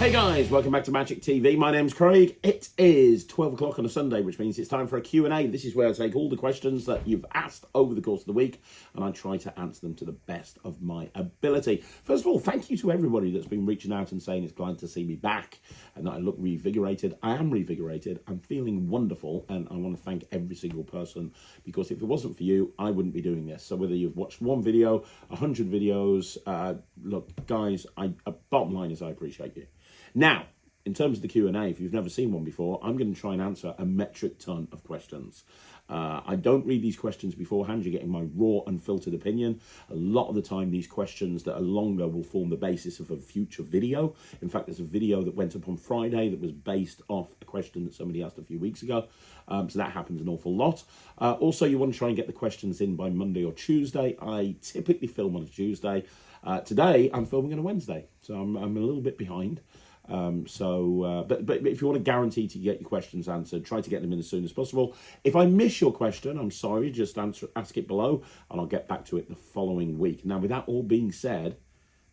Hey guys, welcome back to Magic TV. My name's Craig. It is 12 o'clock on a Sunday, which means it's time for a Q&A. This is where I take all the questions that you've asked over the course of the week and I try to answer them to the best of my ability. First of all, thank you to everybody that's been reaching out and saying it's glad to see me back and that I look revigorated. I am revigorated. I'm feeling wonderful and I want to thank every single person because if it wasn't for you, I wouldn't be doing this. So whether you've watched one video, 100 videos, look, guys, bottom line is I appreciate you. Now, in terms of the Q&A, if you've never seen one before, I'm going to try and answer a metric ton of questions. I don't read these questions beforehand. You're getting my raw, unfiltered opinion. A lot of the time, these questions that are longer will form the basis of a future video. In fact, there's a video that went up on Friday that was based off a question that somebody asked a few weeks ago. So that happens an awful lot. Also, you want to try and get the questions in by Monday or Tuesday. I typically film on a Tuesday. Today, I'm filming on a Wednesday, so I'm a little bit behind. But if you want to guarantee to get your questions answered, try to get them in as soon as possible. If I miss your question, I'm sorry, just ask it below and I'll get back to it the following week. Now, with that all being said,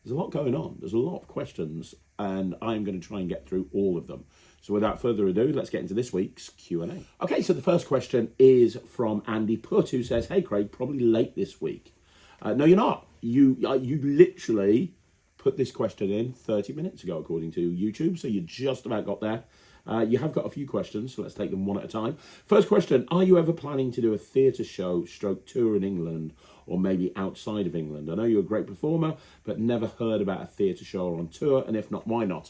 there's a lot going on. There's a lot of questions and I'm going to try and get through all of them. So without further ado, let's get into this week's Q&A. Okay, so the first question is from Andy Putt, who says, "Hey Craig, probably late this week." No, you're not. You literally put this question in 30 minutes ago, according to YouTube, so you just about got there. You have got a few questions, so let's take them one at a time. First question, are you ever planning to do a theatre show stroke tour in England or maybe outside of England? I know you're a great performer, but never heard about a theatre show or on tour, and if not, why not?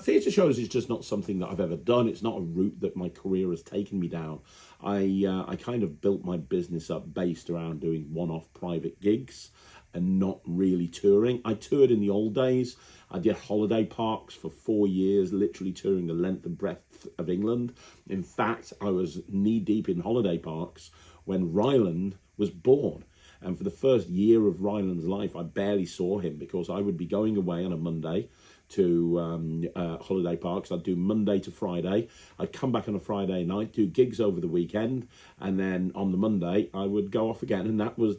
Theatre shows is just not something that I've ever done. It's not a route that my career has taken me down. I kind of built my business up based around doing one-off private gigs and not really touring. I toured in the old days. I did holiday parks for 4 years, literally touring the length and breadth of England. In fact, I was knee-deep in holiday parks when Rylands was born. And for the first year of Rylands' life, I barely saw him because I would be going away on a Monday to holiday parks. I'd do Monday to Friday. I'd come back on a Friday night, do gigs over the weekend, and then on the Monday, I would go off again. And that was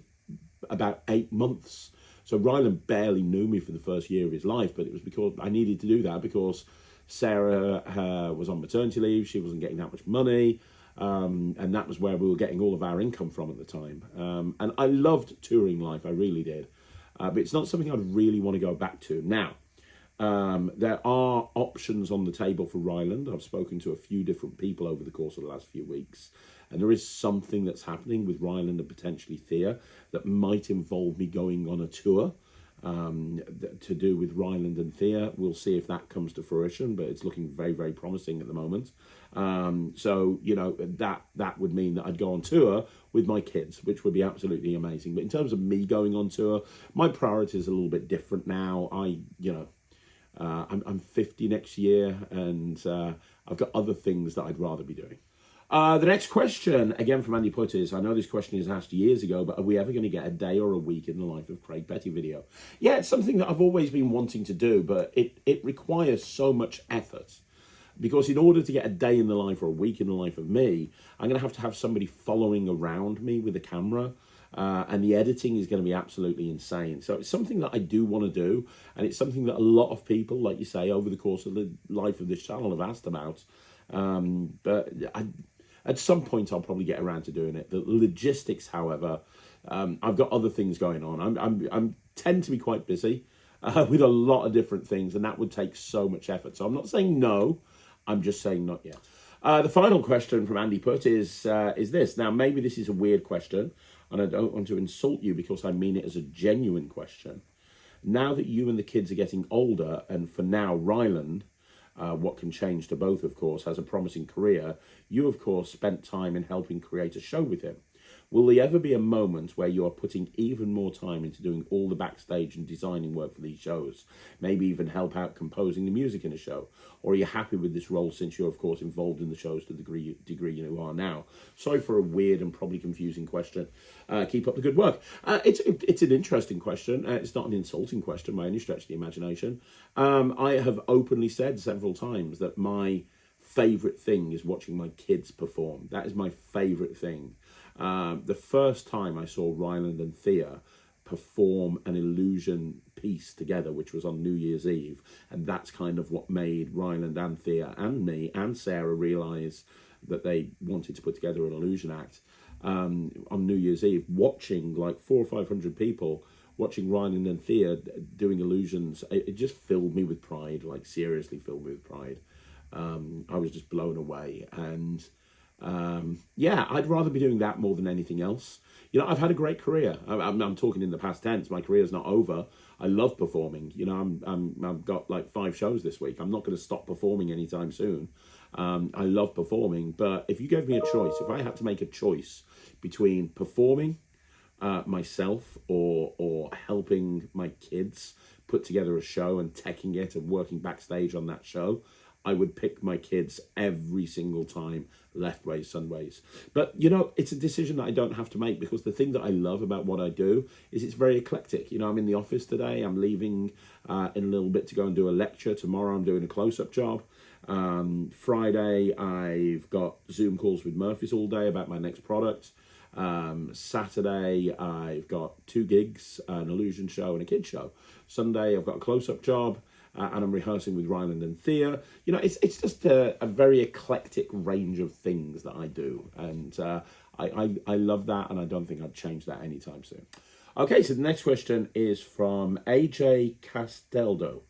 about 8 months. So Ryland barely knew me for the first year of his life, but it was because I needed to do that because Sarah was on maternity leave. She wasn't getting that much money. And that was where we were getting all of our income from at the time. And I loved touring life. I really did. But it's not something I'd really want to go back to. Now, there are options on the table for Ryland. I've spoken to a few different people over the course of the last few weeks. And there is something that's happening with Ryland and potentially Thea that might involve me going on a tour to do with Ryland and Thea. We'll see if that comes to fruition, but it's looking very, very promising at the moment. So, you know, that would mean that I'd go on tour with my kids, which would be absolutely amazing. But in terms of me going on tour, my priorities are a little bit different now. I'm 50 next year and I've got other things that I'd rather be doing. The next question, again from Andy Putt, is, I know this question is asked years ago, but are we ever going to get a day or a week in the life of Craig Petty video? Yeah, it's something that I've always been wanting to do, but it requires so much effort. Because in order to get a day in the life or a week in the life of me, I'm going to have somebody following around me with a camera. And the editing is going to be absolutely insane. So it's something that I do want to do. And it's something that a lot of people, like you say, over the course of the life of this channel have asked about. But at some point, I'll probably get around to doing it. The logistics, however, I've got other things going on. I tend to be quite busy with a lot of different things. And that would take so much effort. So I'm not saying no. I'm just saying not yet. The final question from Andy Putt is this. Now, maybe this is a weird question, and I don't want to insult you because I mean it as a genuine question. Now that you and the kids are getting older, and for now, Ryland, what can change to both, of course, has a promising career, you, of course, spent time in helping create a show with him. Will there ever be a moment where you are putting even more time into doing all the backstage and designing work for these shows? Maybe even help out composing the music in a show? Or are you happy with this role since you're, of course, involved in the shows to the degree you are now? Sorry for a weird and probably confusing question. Keep up the good work. It's an interesting question. It's not an insulting question by any stretch of the imagination. I have openly said several times that my favourite thing is watching my kids perform. That is my favourite thing. The first time I saw Ryland and Thea perform an illusion piece together, which was on New Year's Eve. And that's kind of what made Ryland and Thea and me and Sarah realise that they wanted to put together an illusion act on New Year's Eve, watching like 400 or 500 people watching Ryland and Thea doing illusions. It just filled me with pride, like seriously filled me with pride. I was just blown away. And yeah, I'd rather be doing that more than anything else. You know, I've had a great career. I'm talking in the past tense. My career's not over. I love performing. You know, I've got like 5 shows this week. I'm not going to stop performing anytime soon. I love performing, but if you gave me a choice, if I had to make a choice between performing myself or helping my kids put together a show and teching it and working backstage on that show, I would pick my kids every single time, left ways, sun ways. But, you know, it's a decision that I don't have to make, because the thing that I love about what I do is it's very eclectic. You know, I'm in the office today. I'm leaving in a little bit to go and do a lecture. Tomorrow I'm doing a close-up job. Friday I've got Zoom calls with Murphy's all day about my next product. Saturday I've got 2 gigs, an illusion show and a kid show. Sunday I've got a close-up job. And I'm rehearsing with Ryland and Thea. You know, it's just a very eclectic range of things that I do. And I love that, and I don't think I'd change that anytime soon. Okay, so the next question is from AJ Castaldo,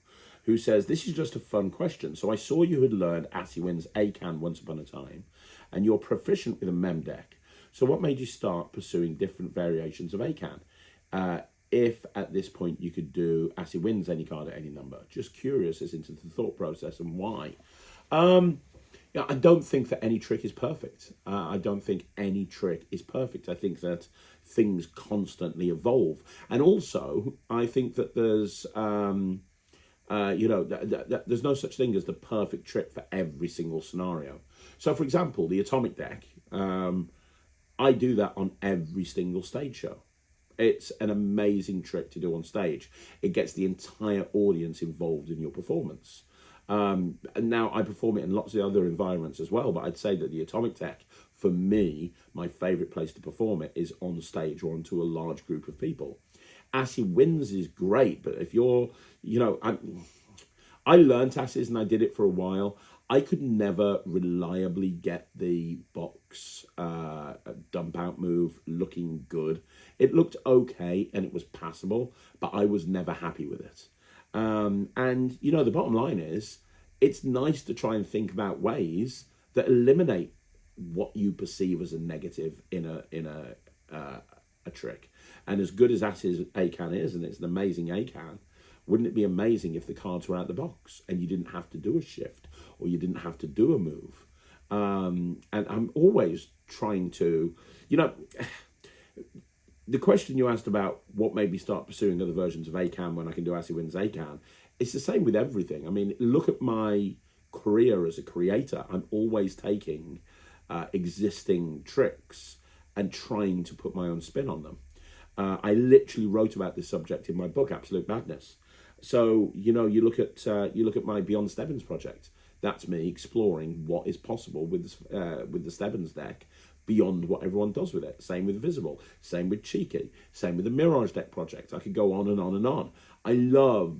who says, this is just a fun question. So I saw you had learned ACAANs ACAAN once upon a time, and you're proficient with a mem deck. So what made you start pursuing different variations of ACAAN? If at this point you could do ACAANs any card at any number. Just curious as into the thought process and why. Yeah, I don't think that any trick is perfect. I don't think any trick is perfect. I think that things constantly evolve. And also, I think that there's, you know, there's no such thing as the perfect trick for every single scenario. So, for example, the Atomic deck, I do that on every single stage show. It's an amazing trick to do on stage. It gets the entire audience involved in your performance. And now I perform it in lots of other environments as well, but I'd say that the Atomic deck, for me, my favourite place to perform it is on stage or onto a large group of people. ACAANs is great, but if you're, you know, I learned ACAANs and I did it for a while. I could never reliably get the box dump out move looking good. It looked okay and it was passable, but I was never happy with it. And, you know, the bottom line is, it's nice to try and think about ways that eliminate what you perceive as a negative in a trick. And as good as ACAAN is, and it's an amazing ACAAN, wouldn't it be amazing if the cards were out the box and you didn't have to do a shift or you didn't have to do a move? And I'm always trying to, you know, the question you asked about what made me start pursuing other versions of ACAAN when I can do ACAANs ACAAN, it's the same with everything. I mean, look at my career as a creator. I'm always taking existing tricks and trying to put my own spin on them. I literally wrote about this subject in my book, Absolute Madness. So, you know, you look at my Beyond Stebbins project. That's me exploring what is possible with the Stebbins deck beyond what everyone does with it. Same with Visible, same with Cheeky, same with the Mirage deck project. I could go on and on and on. I love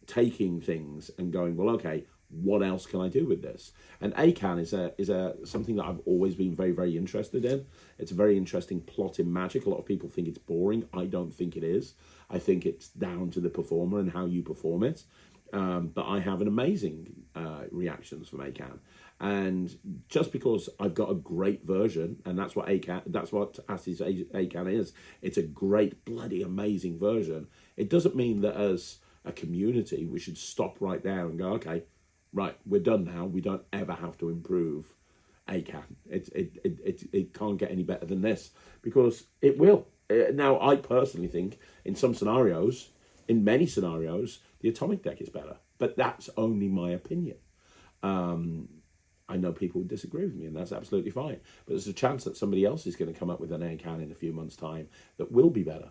taking things and going, well, okay, what else can I do with this? And ACAAN is something that I've always been very, very interested in. It's a very interesting plot in Magic. A lot of people think it's boring. I don't think it is. I think it's down to the performer and how you perform it. But I have an amazing reactions from ACAAN. And just because I've got a great version, and that's what ACAAN is, it's a great, bloody amazing version. It doesn't mean that as a community, we should stop right there and go, okay, right, we're done now. We don't ever have to improve ACAAN. It can't get any better than this, because it will. Now, I personally think in some scenarios, in many scenarios, the Atomic deck is better, but that's only my opinion. I know people would disagree with me, and that's absolutely fine. But there's a chance that somebody else is going to come up with an ACAAN in a few months' time that will be better.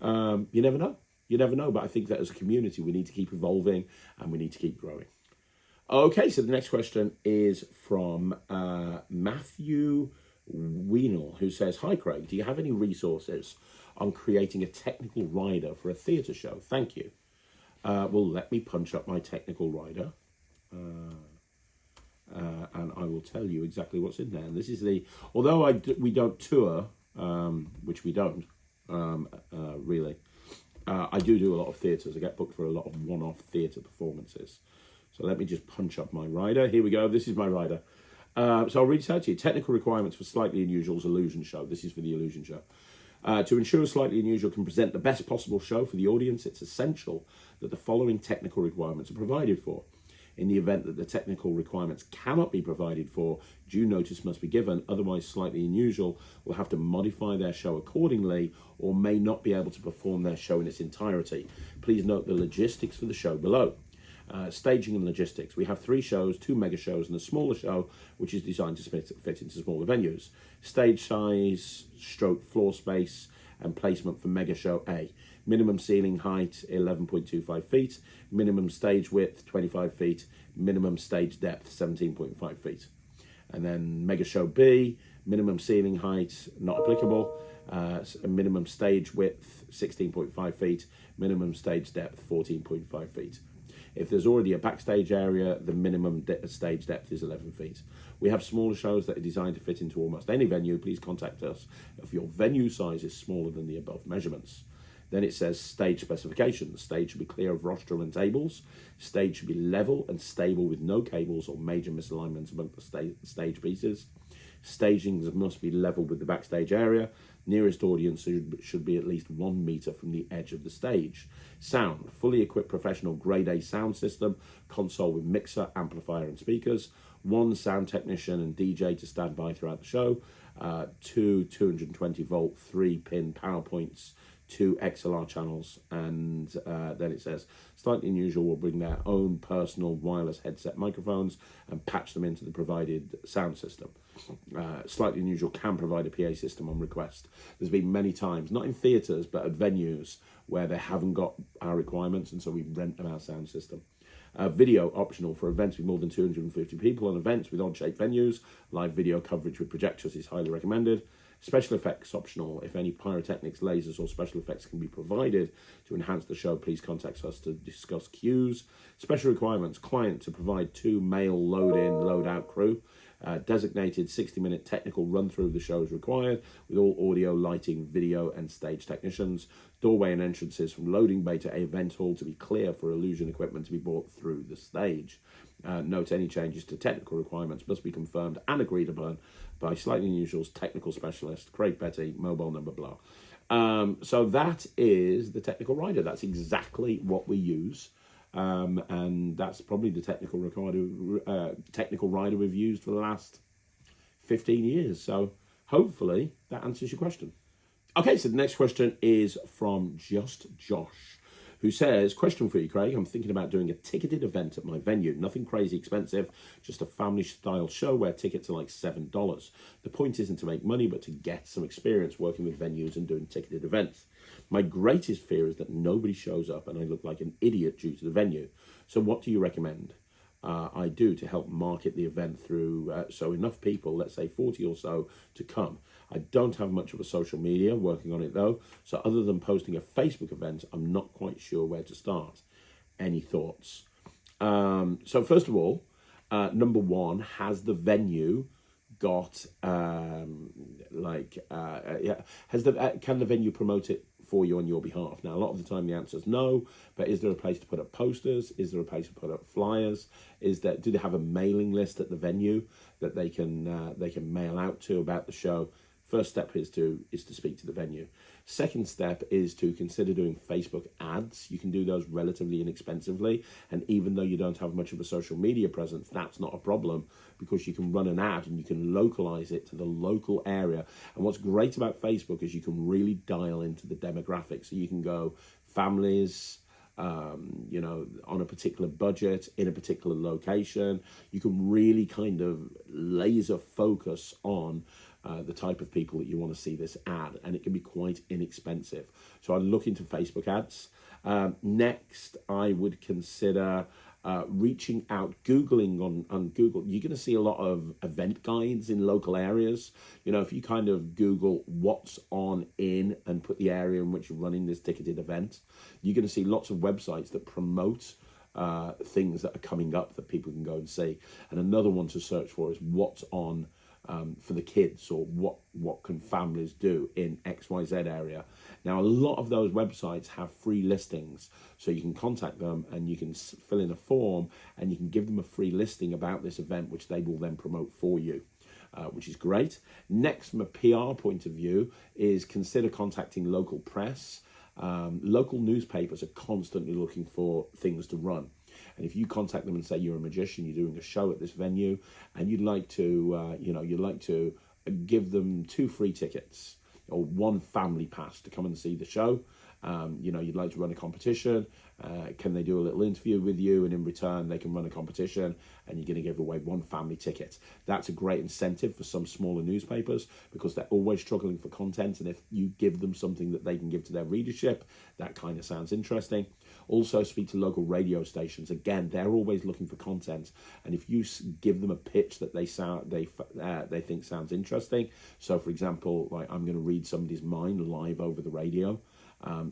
You never know. You never know, but I think that as a community, we need to keep evolving and we need to keep growing. Okay, so the next question is from Matthew Weenel, who says, hi, Craig, do you have any resources on creating a technical rider for a theatre show? Thank you. Well, let me punch up my technical rider. And I will tell you exactly what's in there. And this is although we don't tour, which we don't really, I do a lot of theatres. I get booked for a lot of one-off theatre performances. So let me just punch up my rider. Here we go. This is my rider. So I'll read it out to you. Technical requirements for Slightly Unusual's Illusion Show. This is for the Illusion Show. To ensure Slightly Unusual can present the best possible show for the audience, it's essential that the following technical requirements are provided for. In the event that the technical requirements cannot be provided for, due notice must be given, otherwise Slightly Unusual will have to modify their show accordingly or may not be able to perform their show in its entirety. Please note the logistics for the show below. Staging and logistics. We have 3 shows, 2 mega shows and a smaller show, which is designed to fit into smaller venues. Stage size, stroke floor space, and placement for mega show A. Minimum ceiling height, 11.25 feet. Minimum stage width, 25 feet. Minimum stage depth, 17.5 feet. And then mega show B, minimum ceiling height, not applicable. Minimum stage width, 16.5 feet. Minimum stage depth, 14.5 feet. If there's already a backstage area, the minimum stage depth is 11 feet. We have smaller shows that are designed to fit into almost any venue. Please contact us if your venue size is smaller than the above measurements. Then it says stage specifications. Stage should be clear of rostrum and tables. Stage should be level and stable with no cables or major misalignments among the stage pieces. Stagings must be level with the backstage area. Nearest audience should be at least 1 meter from the edge of the stage. Sound, fully equipped professional grade A sound system, console with mixer, amplifier and speakers. 1 sound technician and DJ to stand by throughout the show. 2 220 volt 3-pin power points. 2 XLR channels, and then it says Slightly Unusual will bring their own personal wireless headset microphones and patch them into the provided sound system. Slightly Unusual can provide a PA system on request. There's been many times, not in theatres, but at venues where they haven't got our requirements, and so we rent them our sound system. Video optional for events with more than 250 people. On events with odd-shaped venues, live video coverage with projectors is highly recommended. Special effects optional. If any pyrotechnics, lasers or special effects can be provided to enhance the show, please contact us to discuss cues. Special requirements. Client to provide 2 male load-in, load-out crew. Designated 60-minute technical run-through of the show is required with all audio, lighting, video and stage technicians. Doorway and entrances from loading bay to event hall to be clear for illusion equipment to be brought through the stage. Note any changes to technical requirements must be confirmed and agreed upon by Slightly Unusual's technical specialist, Craig Petty, mobile number blah. So that is the technical rider. That's exactly what we use. And that's probably the technical rider we've used for the last 15 years. So hopefully that answers your question. Okay, so the next question is from Just Josh, who says, question for you, Craig. I'm thinking about doing a ticketed event at my venue. Nothing crazy expensive, just a family-style show where tickets are like $7. The point isn't to make money, but to get some experience working with venues and doing ticketed events. My greatest fear is that nobody shows up and I look like an idiot due to the venue. So what do you recommend I do to help market the event through so enough people, let's say 40 or so, to come? I don't have much of a social media, working on it though, so other than posting a Facebook event, I'm not quite sure where to start. Any thoughts? So first of all, number one, has the venue got can the venue promote it for you on your behalf? Now, a lot of the time the answer is no, but is there a place to put up posters? Is there a place to put up flyers? Do they have a mailing list at the venue that they can mail out to about the show? First step is to speak to the venue. Second step is to consider doing Facebook ads. You can do those relatively inexpensively, and even though you don't have much of a social media presence, that's not a problem because you can run an ad and you can localize it to the local area. And what's great about Facebook is you can really dial into the demographics. So you can go families, on a particular budget, in a particular location. You can really kind of laser focus on the type of people that you want to see this ad, and it can be quite inexpensive. So I look into Facebook ads. Next, I would consider reaching out, Googling on Google. You're going to see a lot of event guides in local areas. If you kind of Google what's on in and put the area in which you're running this ticketed event, you're going to see lots of websites that promote things that are coming up that people can go and see. And another one to search for is what's on for the kids, or what can families do in XYZ area. Now, a lot of those websites have free listings, so you can contact them and you can fill in a form and you can give them a free listing about this event, which they will then promote for you, which is great. Next, from a PR point of view, is consider contacting local press. Local newspapers are constantly looking for things to run. And if you contact them and say you're a magician, you're doing a show at this venue, and you'd like to, give them 2 free tickets or 1 family pass to come and see the show. You'd like to run a competition. Can they do a little interview with you, and in return they can run a competition, and you're going to give away 1 family ticket. That's a great incentive for some smaller newspapers, because they're always struggling for content, and if you give them something that they can give to their readership, that kind of sounds interesting. Also, speak to local radio stations. Again, they're always looking for content, and if you give them a pitch that they think sounds interesting. So, for example, like, I'm going to read somebody's mind live over the radio.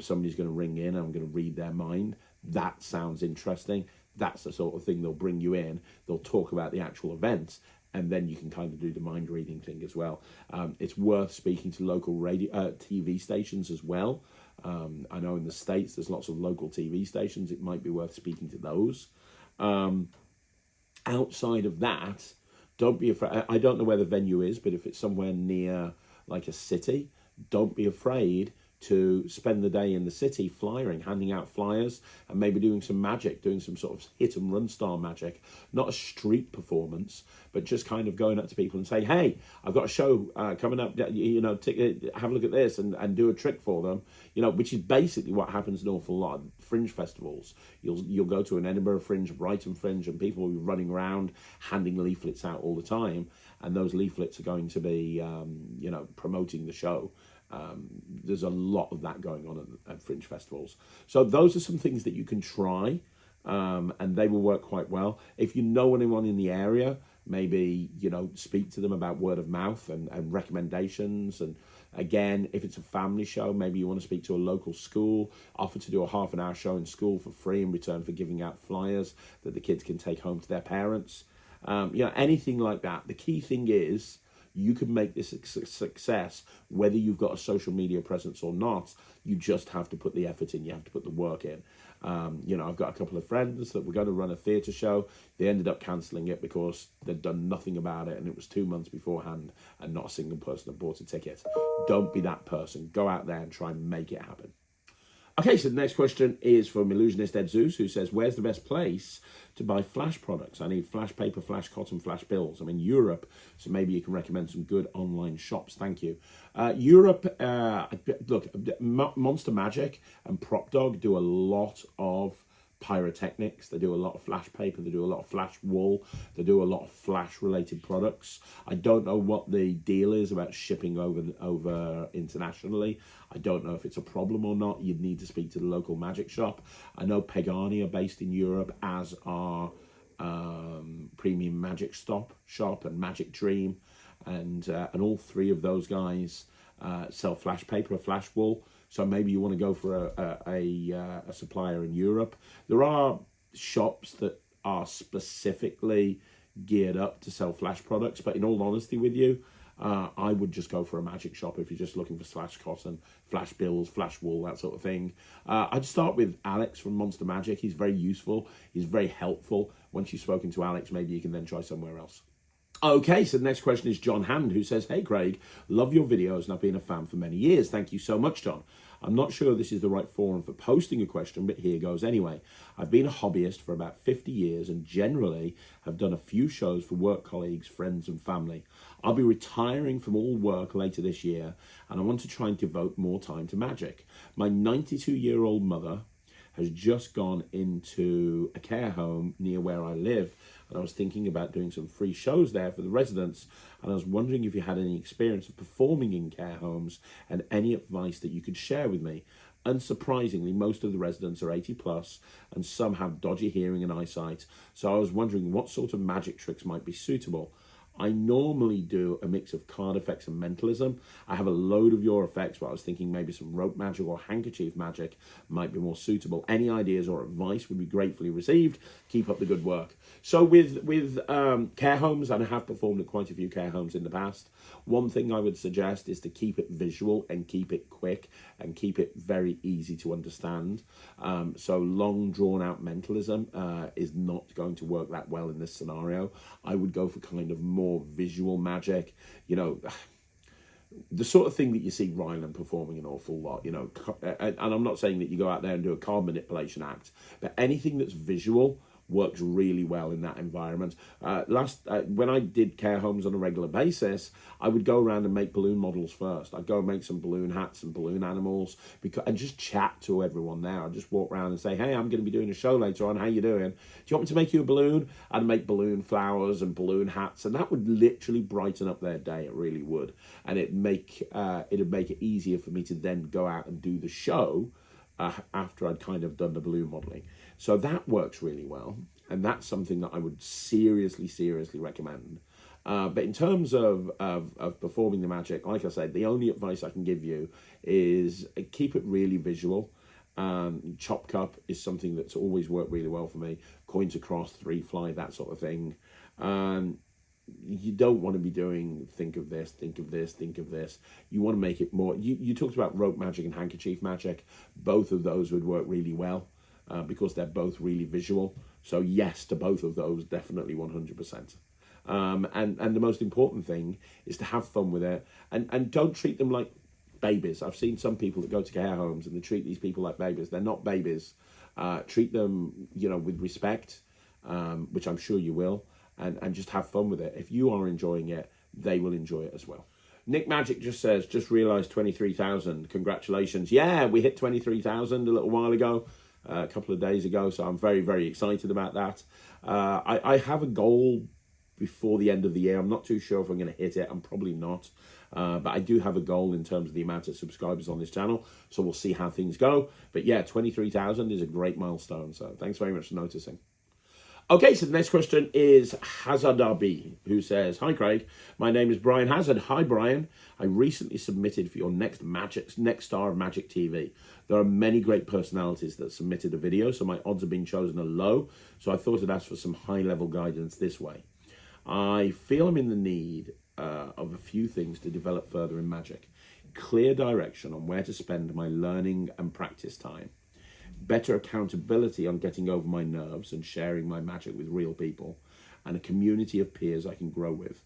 Somebody's going to ring in and I'm going to read their mind. That sounds interesting. That's the sort of thing they'll bring you in. They'll talk about the actual event, and then you can kind of do the mind reading thing as well. It's worth speaking to local radio, TV stations as well. I know in the States there's lots of local TV stations. It might be worth speaking to those. Outside of that, don't be afraid. I don't know where the venue is, but if it's somewhere near like a city, don't be afraid to spend the day in the city flyering, handing out flyers, and maybe doing some magic, doing some sort of hit and run style magic. Not a street performance, but just kind of going up to people and saying, hey, I've got a show coming up, have a look at this, and do a trick for them, which is basically what happens an awful lot at fringe festivals. You'll go to an Edinburgh Fringe, Brighton Fringe, and people will be running around handing leaflets out all the time, and those leaflets are going to be, promoting the show. There's a lot of that going on at fringe festivals. So those are some things that you can try, and they will work quite well. If you know anyone in the area, maybe, speak to them about word of mouth and recommendations. And again, if it's a family show, maybe you want to speak to a local school, offer to do a half-an-hour show in school for free in return for giving out flyers that the kids can take home to their parents. Anything like that. The key thing is, you can make this a success whether you've got a social media presence or not. You just have to put the effort in. You have to put the work in. I've got a couple of friends that were going to run a theatre show. They ended up cancelling it because they'd done nothing about it, and it was 2 months beforehand, and not a single person had bought a ticket. Don't be that person. Go out there and try and make it happen. Okay, so the next question is from Illusionist Ed Zeus, who says, where's the best place to buy flash products? I need flash paper, flash cotton, flash bills. I'm in Europe, so maybe you can recommend some good online shops. Thank you. Europe, look, Monster Magic and Prop Dog do a lot of pyrotechnics. They do a lot of flash paper. They do a lot of flash wool. They do a lot of flash related products. I don't know what the deal is about shipping over internationally. I don't know if it's a problem or not. You'd need to speak to the local magic shop. I know Pagani are based in Europe, as are Premium Magic Shop and Magic Dream, and all 3 of those guys sell flash paper or flash wool. So maybe you want to go for a supplier in Europe. There are shops that are specifically geared up to sell flash products, but in all honesty with you, I would just go for a magic shop if you're just looking for flash cotton, flash bills, flash wool, that sort of thing. I'd start with Alex from Monster Magic. He's very useful. He's very helpful. Once you've spoken to Alex, maybe you can then try somewhere else. Okay, so the next question is John Hand, who says, hey, Craig, love your videos and I've been a fan for many years. Thank you so much, John. I'm not sure this is the right forum for posting a question, but here goes anyway. I've been a hobbyist for about 50 years and generally have done a few shows for work colleagues, friends and family. I'll be retiring from all work later this year and I want to try and devote more time to magic. My 92-year-old mother has just gone into a care home near where I live, and I was thinking about doing some free shows there for the residents, and I was wondering if you had any experience of performing in care homes and any advice that you could share with me. Unsurprisingly, most of the residents are 80 plus, and some have dodgy hearing and eyesight, so I was wondering what sort of magic tricks might be suitable. I normally do a mix of card effects and mentalism. I have a load of your effects, but I was thinking maybe some rope magic or handkerchief magic might be more suitable. Any ideas or advice would be gratefully received. Keep up the good work. So with care homes, and I have performed at quite a few care homes in the past, one thing I would suggest is to keep it visual and keep it quick and keep it very easy to understand. So long drawn out mentalism is not going to work that well in this scenario. I would go for kind of more visual magic, you know, the sort of thing that you see Rylands performing an awful lot, you know, and I'm not saying that you go out there and do a card manipulation act, but anything that's visual works really well in that environment. When I did care homes on a regular basis, I would go around and make balloon models first. I'd go and make some balloon hats and balloon animals and just chat to everyone there. I'd just walk around and say, hey, I'm going to be doing a show later on. How you doing? Do you want me to make you a balloon? I'd make balloon flowers and balloon hats, and that would literally brighten up their day. It really would. And it'd make it easier for me to then go out and do the show after I'd kind of done the balloon modeling. So that works really well, and that's something that I would seriously recommend. But in terms of performing the magic, like I said, the only advice I can give you is keep it really visual. Chop cup is something that's always worked really well for me. Coins across, 3 fly, that sort of thing. You don't want to be doing think of this. You want to make it more. You talked about rope magic and handkerchief magic. Both of those would work really well because they're both really visual. So yes to both of those, definitely 100%. And the most important thing is to have fun with it, and don't treat them like babies. I've seen some people that go to care homes and they treat these people like babies. They're not babies. Treat them, you know, with respect, which I'm sure you will. And just have fun with it. If you are enjoying it, they will enjoy it as well. Nick Magic just says, just realised 23,000. Congratulations. Yeah, we hit 23,000 a little while ago, a couple of days ago. So I'm very excited about that. I have a goal before the end of the year. I'm not too sure if I'm going to hit it. I'm probably not. But I do have a goal in terms of the amount of subscribers on this channel. So we'll see how things go. But yeah, 23,000 is a great milestone. So thanks very much for noticing. Okay, so the next question is Hazardabi, who says, hi Craig, my name is Brian Hazard. Hi Brian, I recently submitted for your next Star of Magic TV. There are many great personalities that submitted a video, so my odds of being chosen are low, so I thought I'd ask for some high-level guidance this way. I feel I'm in the need of a few things to develop further in Magic. Clear direction on where to spend my learning and practice time. Better accountability on getting over my nerves and sharing my magic with real people, and a community of peers I can grow with.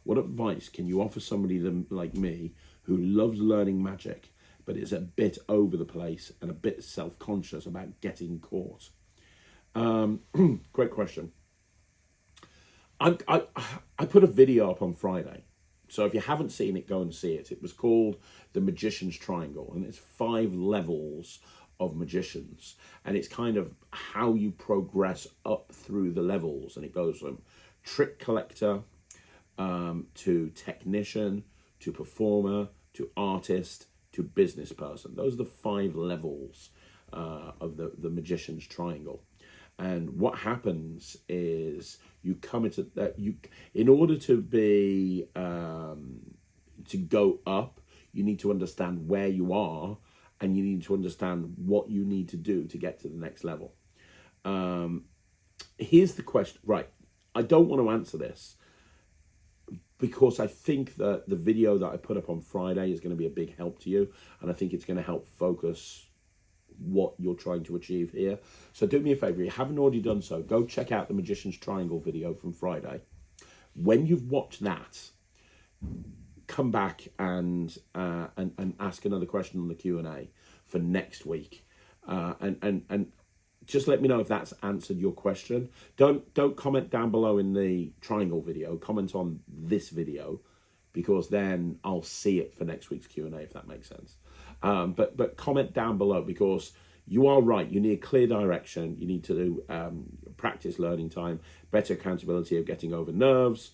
What advice can you offer somebody like me who loves learning magic, but is a bit over the place and a bit self-conscious about getting caught? Great question. I put a video up on Friday. So if you haven't seen it, go and see it. It was called The Magician's Triangle, and it's 5 levels of magicians, and it's kind of how you progress up through the levels, and it goes from trick collector to technician to performer to artist to business person. Those are the 5 levels of the magician's triangle. And what happens is you come into that, in order to be to go up, you need to understand where you are, and you need to understand what you need to do to get to the next level. Here's the question. Right, I don't want to answer this because I think that the video that I put up on Friday is going to be a big help to you, and I think it's going to help focus what you're trying to achieve here. So do me a favor, if you haven't already done so, go check out the Magician's Triangle video from Friday. When you've watched that, come back and ask another question on the Q&A for next week, and just let me know if that's answered your question. Don't comment down below in the triangle video. Comment on this video, because then I'll see it for next week's Q&A, if that makes sense. But comment down below, because You are right. You need a clear direction. You need to do practice, learning time, better accountability of getting over nerves,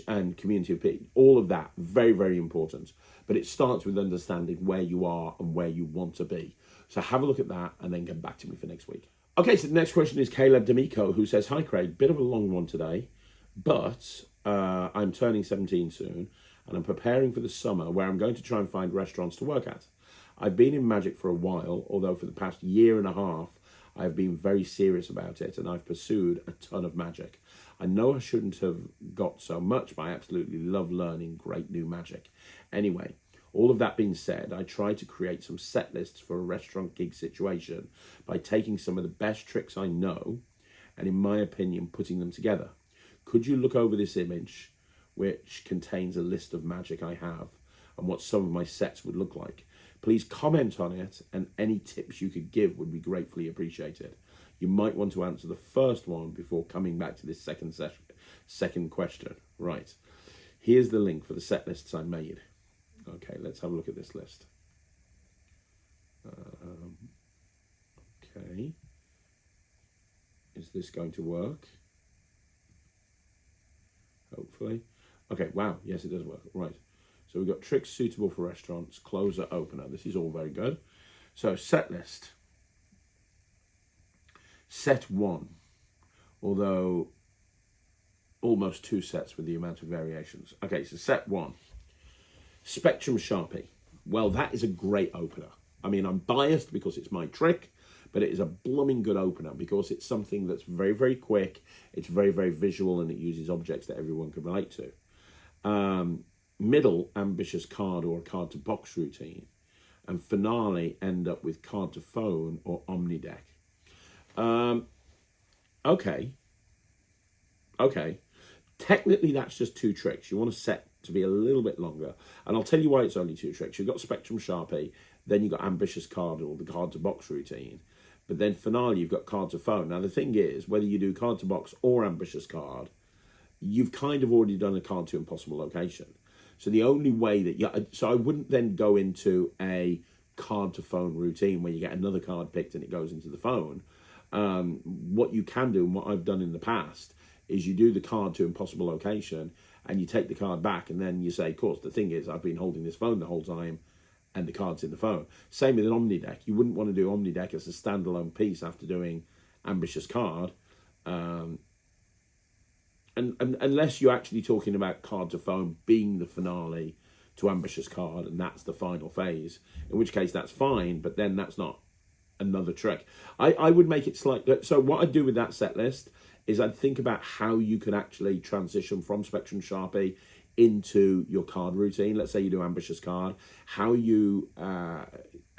and community of people. All of that, very, very important. But it starts with understanding where you are and where you want to be. So have a look at that and then come back to me for next week. Okay, so the next question is Caleb D'Amico, who says, "Hi Craig, bit of a long one today, but I'm turning 17 soon and I'm preparing for the summer where I'm going to try and find restaurants to work at. I've been in magic for a while, although for the past year and a half, I've been very serious about it and I've pursued a ton of magic. I know I shouldn't have got so much, but I absolutely love learning great new magic. Anyway, all of that being said, I tried to create some set lists for a restaurant gig situation by taking some of the best tricks I know and, in my opinion, putting them together. Could you look over this image, which contains a list of magic I have and what some of my sets would look like? Please comment on it, and any tips you could give would be gratefully appreciated. You might want to answer the first one before coming back to this second question. Right, here's the link for the set lists I made. Okay, let's have a look at this list. Okay, is this going to work? Hopefully. Okay, wow, yes it does work. Right, so we've got tricks suitable for restaurants, closer, opener. This is all very good. So set list. Set 1, although almost 2 sets with the amount of variations. Okay, so set 1. Spectrum Sharpie. Well, that is a great opener. I mean, I'm biased because it's my trick, but it is a blooming good opener because it's something that's very, very quick. It's very, very visual, and it uses objects that everyone can relate to. Middle, ambitious card or a card to box routine. And finale, end up with card to phone or omni deck. Okay. Technically, that's just 2 tricks. You want to set to be a little bit longer. And I'll tell you why it's only 2 tricks. You've got Spectrum Sharpie, then you've got Ambitious Card or the Card to Box routine. But then finale, you've got Card to Phone. Now, the thing is, whether you do Card to Box or Ambitious Card, you've kind of already done a Card to Impossible location. So the only way that so I wouldn't then go into a Card to Phone routine where you get another card picked and it goes into the phone. What you can do, and what I've done in the past, is you do the Card to Impossible location and you take the card back and then you say, of course, the thing is, I've been holding this phone the whole time and the card's in the phone. Same with an Omni deck. You wouldn't want to do Omni deck as a standalone piece after doing Ambitious Card. And unless you're actually talking about Card to Phone being the finale to Ambitious Card and that's the final phase, in which case that's fine, but then that's not another trick. I would make it slightly, so what I'd do with that set list is I'd think about how you could actually transition from Spectrum Sharpie into your card routine. Let's say you do Ambitious Card, how you're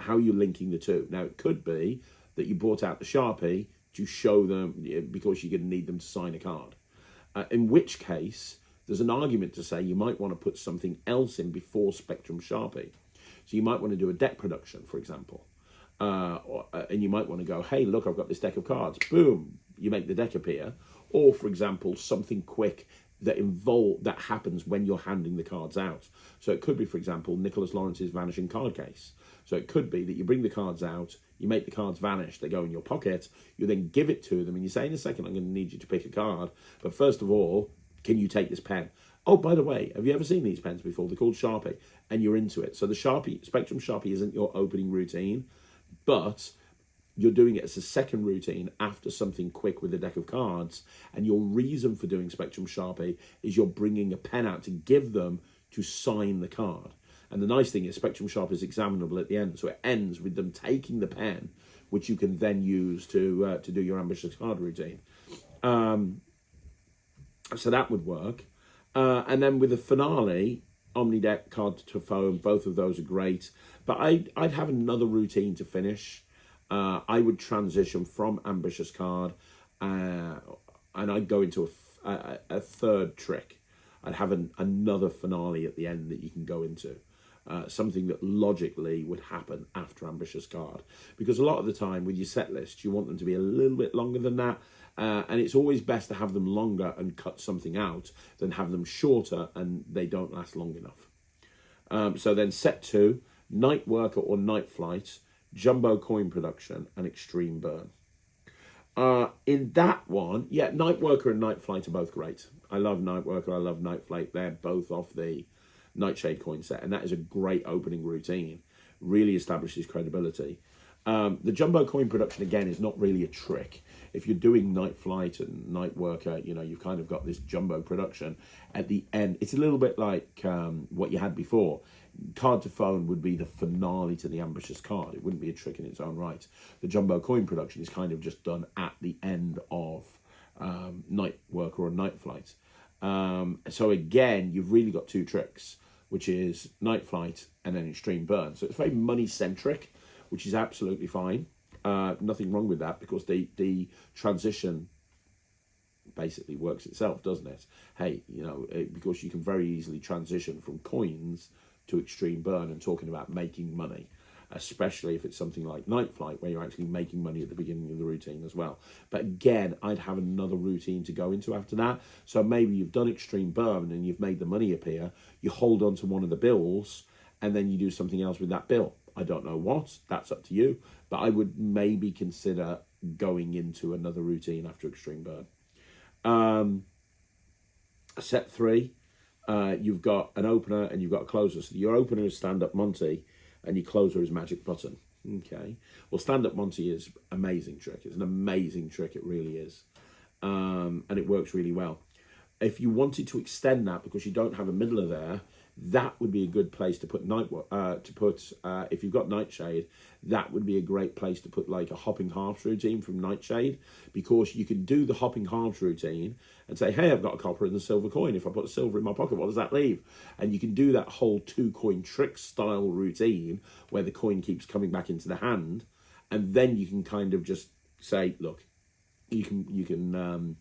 linking the two. Now, it could be that you brought out the Sharpie to show them because you're going to need them to sign a card. In which case, there's an argument to say you might want to put something else in before Spectrum Sharpie. So you might want to do a deck production, for example. And you might want to go, hey, look, I've got this deck of cards. Boom, you make the deck appear. Or, for example, something quick that happens when you're handing the cards out. So it could be, for example, Nicholas Lawrence's Vanishing Card Case. So it could be that you bring the cards out, you make the cards vanish, they go in your pocket, you then give it to them, and you say, in a second, I'm going to need you to pick a card. But first of all, can you take this pen? Oh, by the way, have you ever seen these pens before? They're called Sharpie, and you're into it. So the Spectrum Sharpie isn't your opening routine, but you're doing it as a second routine after something quick with a deck of cards. And your reason for doing Spectrum Sharpie is you're bringing a pen out to give them to sign the card. And the nice thing is Spectrum Sharpie is examinable at the end. So it ends with them taking the pen, which you can then use to do your Ambitious Card routine. So that would work. And then with the finale, Omni Deck, Card to Phone, both of those are great. But I'd have another routine to finish. I would transition from Ambitious Card and I'd go into a third trick. I'd have another finale at the end that you can go into. Something that logically would happen after Ambitious Card. Because a lot of the time with your set list, you want them to be a little bit longer than that. And it's always best to have them longer and cut something out than have them shorter and they don't last long enough. So then set 2, Night Worker or Night Flight. jumbo coin production, and extreme burn. In that one, yeah, Night Worker and Night Flight are both great. I love Night Worker, I love Night Flight. They're both off the Nightshade coin set, and that is a great opening routine. Really establishes credibility. The jumbo coin production, again, is not really a trick. If you're doing Night Flight and Night Worker, you know, you've kind of got this jumbo production. At the end, it's a little bit like what you had before. Card to phone would be the finale to the ambitious card. It wouldn't be a trick in its own right. The jumbo coin production is kind of just done at the end of Night Worker or Night Flight. So again, you've really got two tricks, which is Night Flight and then Extreme Burn. So it's very money-centric, which is absolutely fine. Nothing wrong with that, because the transition basically works itself, doesn't it? Hey, you know, because you can very easily transition from coins to Extreme Burn and talking about making money, especially if it's something like Night Flight, where you're actually making money at the beginning of the routine as well. But again, I'd have another routine to go into after that. So maybe you've done Extreme Burn and you've made the money appear, you hold on to one of the bills, and then you do something else with that bill. I don't know what, that's up to you, but I would maybe consider going into another routine after Extreme Burn. Set 3, you've got an opener and you've got a closer. So your opener is Stand-Up Monty and your closer is Magic Button. Okay, well, Stand-Up Monty is amazing trick. It's an amazing trick, it really is. And it works really well. If you wanted to extend that because you don't have a middler there, that would be a good place to put if you've got Nightshade, that would be a great place to put like a hopping halves routine from Nightshade, because you can do the hopping halves routine and say, hey, I've got a copper and a silver coin. If I put a silver in my pocket, what does that leave? And you can do that whole 2-coin trick style routine where the coin keeps coming back into the hand, and then you can kind of just say, look, you can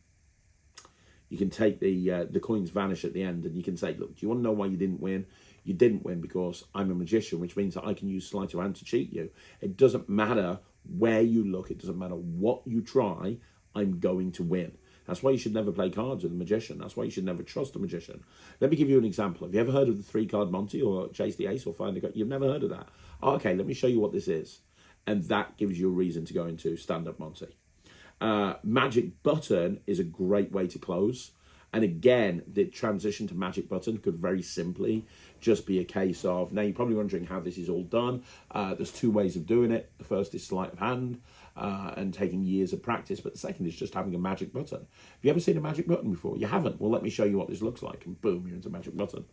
take the coins vanish at the end, and you can say, look, do you want to know why you didn't win? You didn't win because I'm a magician, which means that I can use sleight of hand to cheat you. It doesn't matter where you look. It doesn't matter what you try. I'm going to win. That's why you should never play cards with a magician. That's why you should never trust a magician. Let me give you an example. Have you ever heard of the 3-card Monty or Chase the Ace or Find the Card? You've never heard of that? Oh, okay, let me show you what this is. And that gives you a reason to go into Stand-Up Monty. Magic Button is a great way to close. And again, the transition to Magic Button could very simply just be a case of, now you're probably wondering how this is all done. There's 2 ways of doing it. The first is sleight of hand and taking years of practice. But the second is just having a Magic Button. Have you ever seen a Magic Button before? You haven't? Well, let me show you what this looks like. And boom, you're into Magic Button.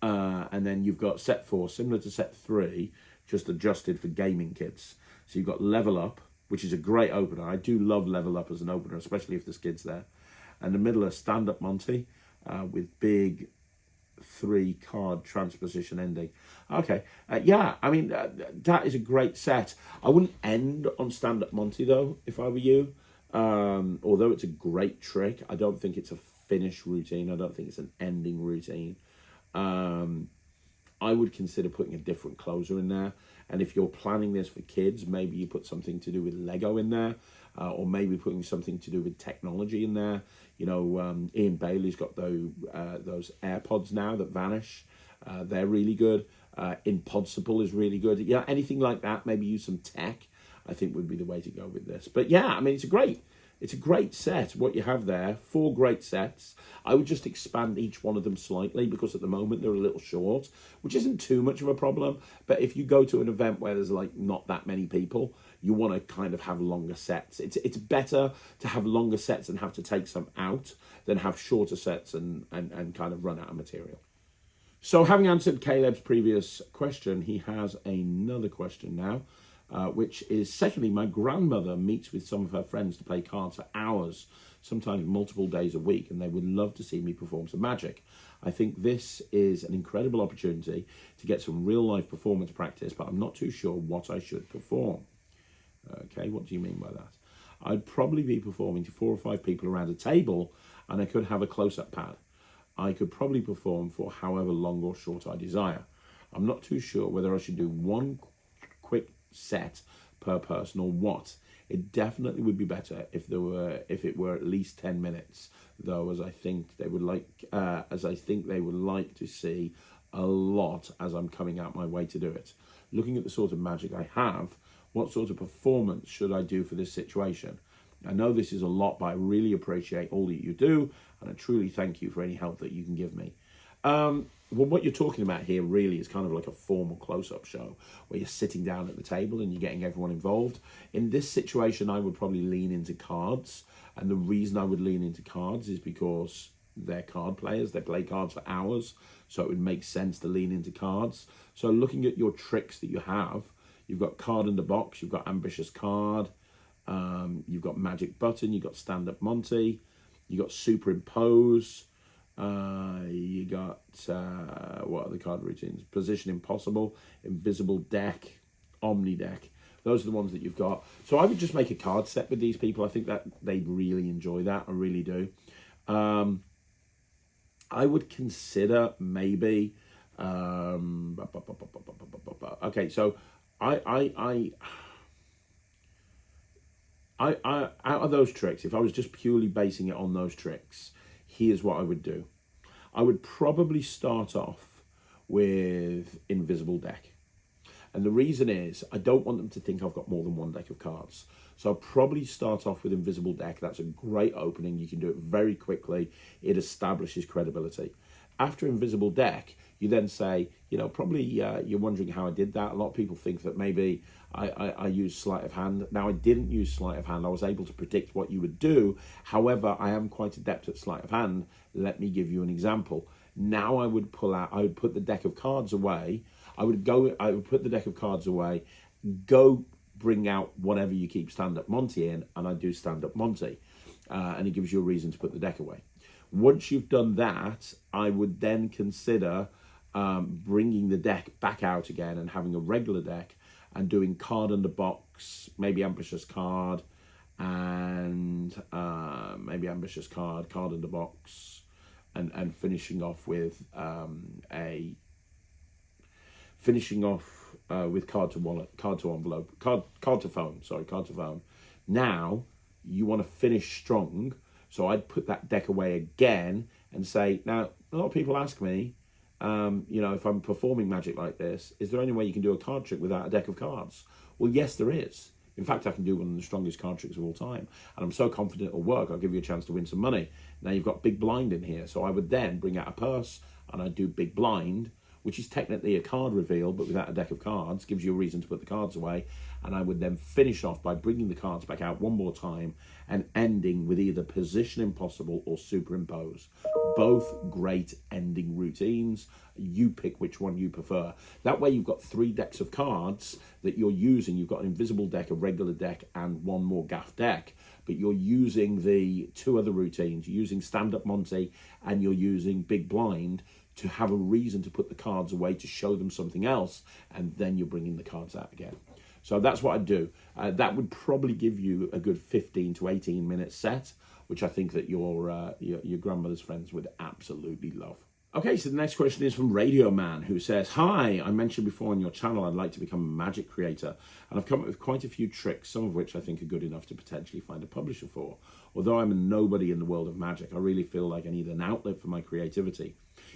And then you've got set 4, similar to set 3, just adjusted for gaming kids. So you've got Level Up, which is a great opener. I do love Level Up as an opener, especially if there's kids there. And the middle is Stand-Up Monty with big 3-card transposition ending. Okay, yeah, I mean, that is a great set. I wouldn't end on Stand-Up Monty, though, if I were you. Although it's a great trick, I don't think it's a finish routine. I don't think it's an ending routine. I would consider putting a different closer in there. And if you're planning this for kids, maybe you put something to do with Lego in there, or maybe putting something to do with technology in there. You know, Ian Bailey's got those AirPods now that vanish. They're really good. Impossible is really good. Yeah, anything like that, maybe use some tech, I think would be the way to go with this. But yeah, I mean, it's a great set, what you have there. 4 great sets. I would just expand each one of them slightly, because at the moment they're a little short, which isn't too much of a problem. But if you go to an event where there's like not that many people, you want to kind of have longer sets. It's better to have longer sets and have to take some out than have shorter sets and kind of run out of material. So having answered Caleb's previous question, he has another question now. Which is, secondly, my grandmother meets with some of her friends to play cards for hours, sometimes multiple days a week, and they would love to see me perform some magic. I think this is an incredible opportunity to get some real-life performance practice, but I'm not too sure what I should perform. Okay, what do you mean by that? I'd probably be performing to 4 or 5 people around a table, and I could have a close-up pad. I could probably perform for however long or short I desire. I'm not too sure whether I should do one quick set per person or what. It definitely would be better if it were at least 10 minutes, though, as I think they would like to see a lot as I'm coming out my way to do it. Looking at the sort of magic I have, what sort of performance should I do for this situation? I know this is a lot, but I really appreciate all that you do, and I truly thank you for any help that you can give me. Well, what you're talking about here really is kind of like a formal close-up show where you're sitting down at the table and you're getting everyone involved. In this situation, I would probably lean into cards. And the reason I would lean into cards is because they're card players. They play cards for hours. So it would make sense to lean into cards. So looking at your tricks that you have, you've got card in the box, you've got ambitious card, you've got magic button, you've got stand-up Monty, you've got superimpose, you got, what are the card routines? Position impossible, invisible deck, omni deck. Those are the ones that you've got. So I would just make a card set with these people. I think that they'd really enjoy that. I really do. I would consider maybe, okay, so I out of those tricks, if I was just purely basing it on those tricks, here's what I would do. I would probably start off with invisible deck. And the reason is I don't want them to think I've got more than one deck of cards. So I'll probably start off with invisible deck. That's a great opening. You can do it very quickly. It establishes credibility. After invisible deck, you then say, you know, probably you're wondering how I did that. A lot of people think that maybe I used sleight of hand. Now, I didn't use sleight of hand. I was able to predict what you would do. However, I am quite adept at sleight of hand. Let me give you an example. Now I would put the deck of cards away. I would put the deck of cards away, go bring out whatever you keep stand-up Monty in, and I do stand-up Monty. And it gives you a reason to put the deck away. Once you've done that, I would then consider bringing the deck back out again and having a regular deck and doing card in the box, maybe ambitious card, and maybe ambitious card in the box, and finishing off with with card to wallet, card to envelope, card to phone. Now you want to finish strong, so I'd put that deck away again and say, now a lot of people ask me, you know, if I'm performing magic like this, is there any way you can do a card trick without a deck of cards? Well, yes, there is. In fact, I can do one of the strongest card tricks of all time. And I'm so confident it'll work, I'll give you a chance to win some money. Now you've got big blind in here. So I would then bring out a purse and I'd do big blind, which is technically a card reveal, but without a deck of cards, gives you a reason to put the cards away. And I would then finish off by bringing the cards back out one more time and ending with either position impossible or superimpose. Both great ending routines. You pick which one you prefer. That way you've got 3 decks of cards that you're using. You've got an invisible deck, a regular deck, and one more gaff deck. But you're using the 2 other routines. You're using stand-up Monty and you're using big blind to have a reason to put the cards away, to show them something else, and then you're bringing the cards out again. So that's what I'd do. That would probably give you a good 15 to 18 minute set, which I think that your grandmother's friends would absolutely love. Okay, so the next question is from Radio Man, who says, hi, I mentioned before on your channel I'd like to become a magic creator, and I've come up with quite a few tricks, some of which I think are good enough to potentially find a publisher for. Although I'm a nobody in the world of magic, I really feel like I need an outlet for my creativity.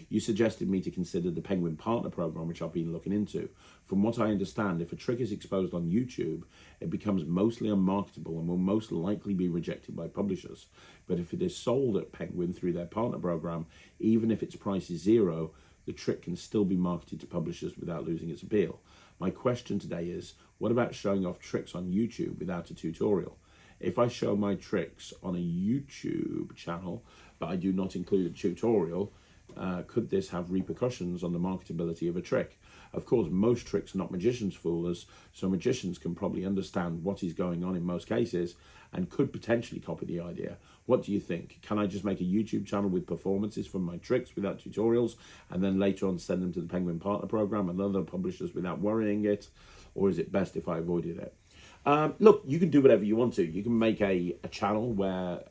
You suggested me to consider the Penguin Partner Program, which I've been looking into. From what I understand, if a trick is exposed on YouTube, it becomes mostly unmarketable and will most likely be rejected by publishers. But if it is sold at Penguin through their partner program, even if its price is $0, the trick can still be marketed to publishers without losing its appeal. My question today is, what about showing off tricks on YouTube without a tutorial? If I show my tricks on a YouTube channel, but I do not include a tutorial, could this have repercussions on the marketability of a trick? Of course, most tricks are not magicians' foolers, so magicians can probably understand what is going on in most cases and could potentially copy the idea. What do you think? Can I just make a YouTube channel with performances from my tricks without tutorials and then later on send them to the Penguin Partner Program and other publishers without worrying it? Or is it best if I avoided it? Look, you can do whatever you want to. You can make a channel where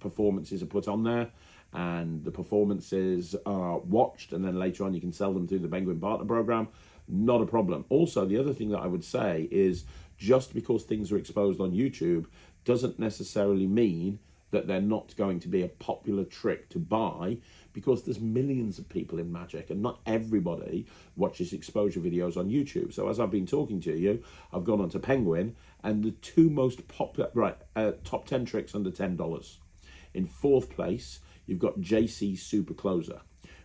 performances are put on there and the performances are watched, and then later on you can sell them through the Penguin Partner Program. Not a problem. Also, the other thing that I would say is just because things are exposed on YouTube doesn't necessarily mean that they're not going to be a popular trick to buy, because there's millions of people in magic and not everybody watches exposure videos on YouTube. So as I've been talking to you, I've gone onto Penguin, and the two most popular, top 10 tricks under $10. In fourth place, you've got JC Super Closer,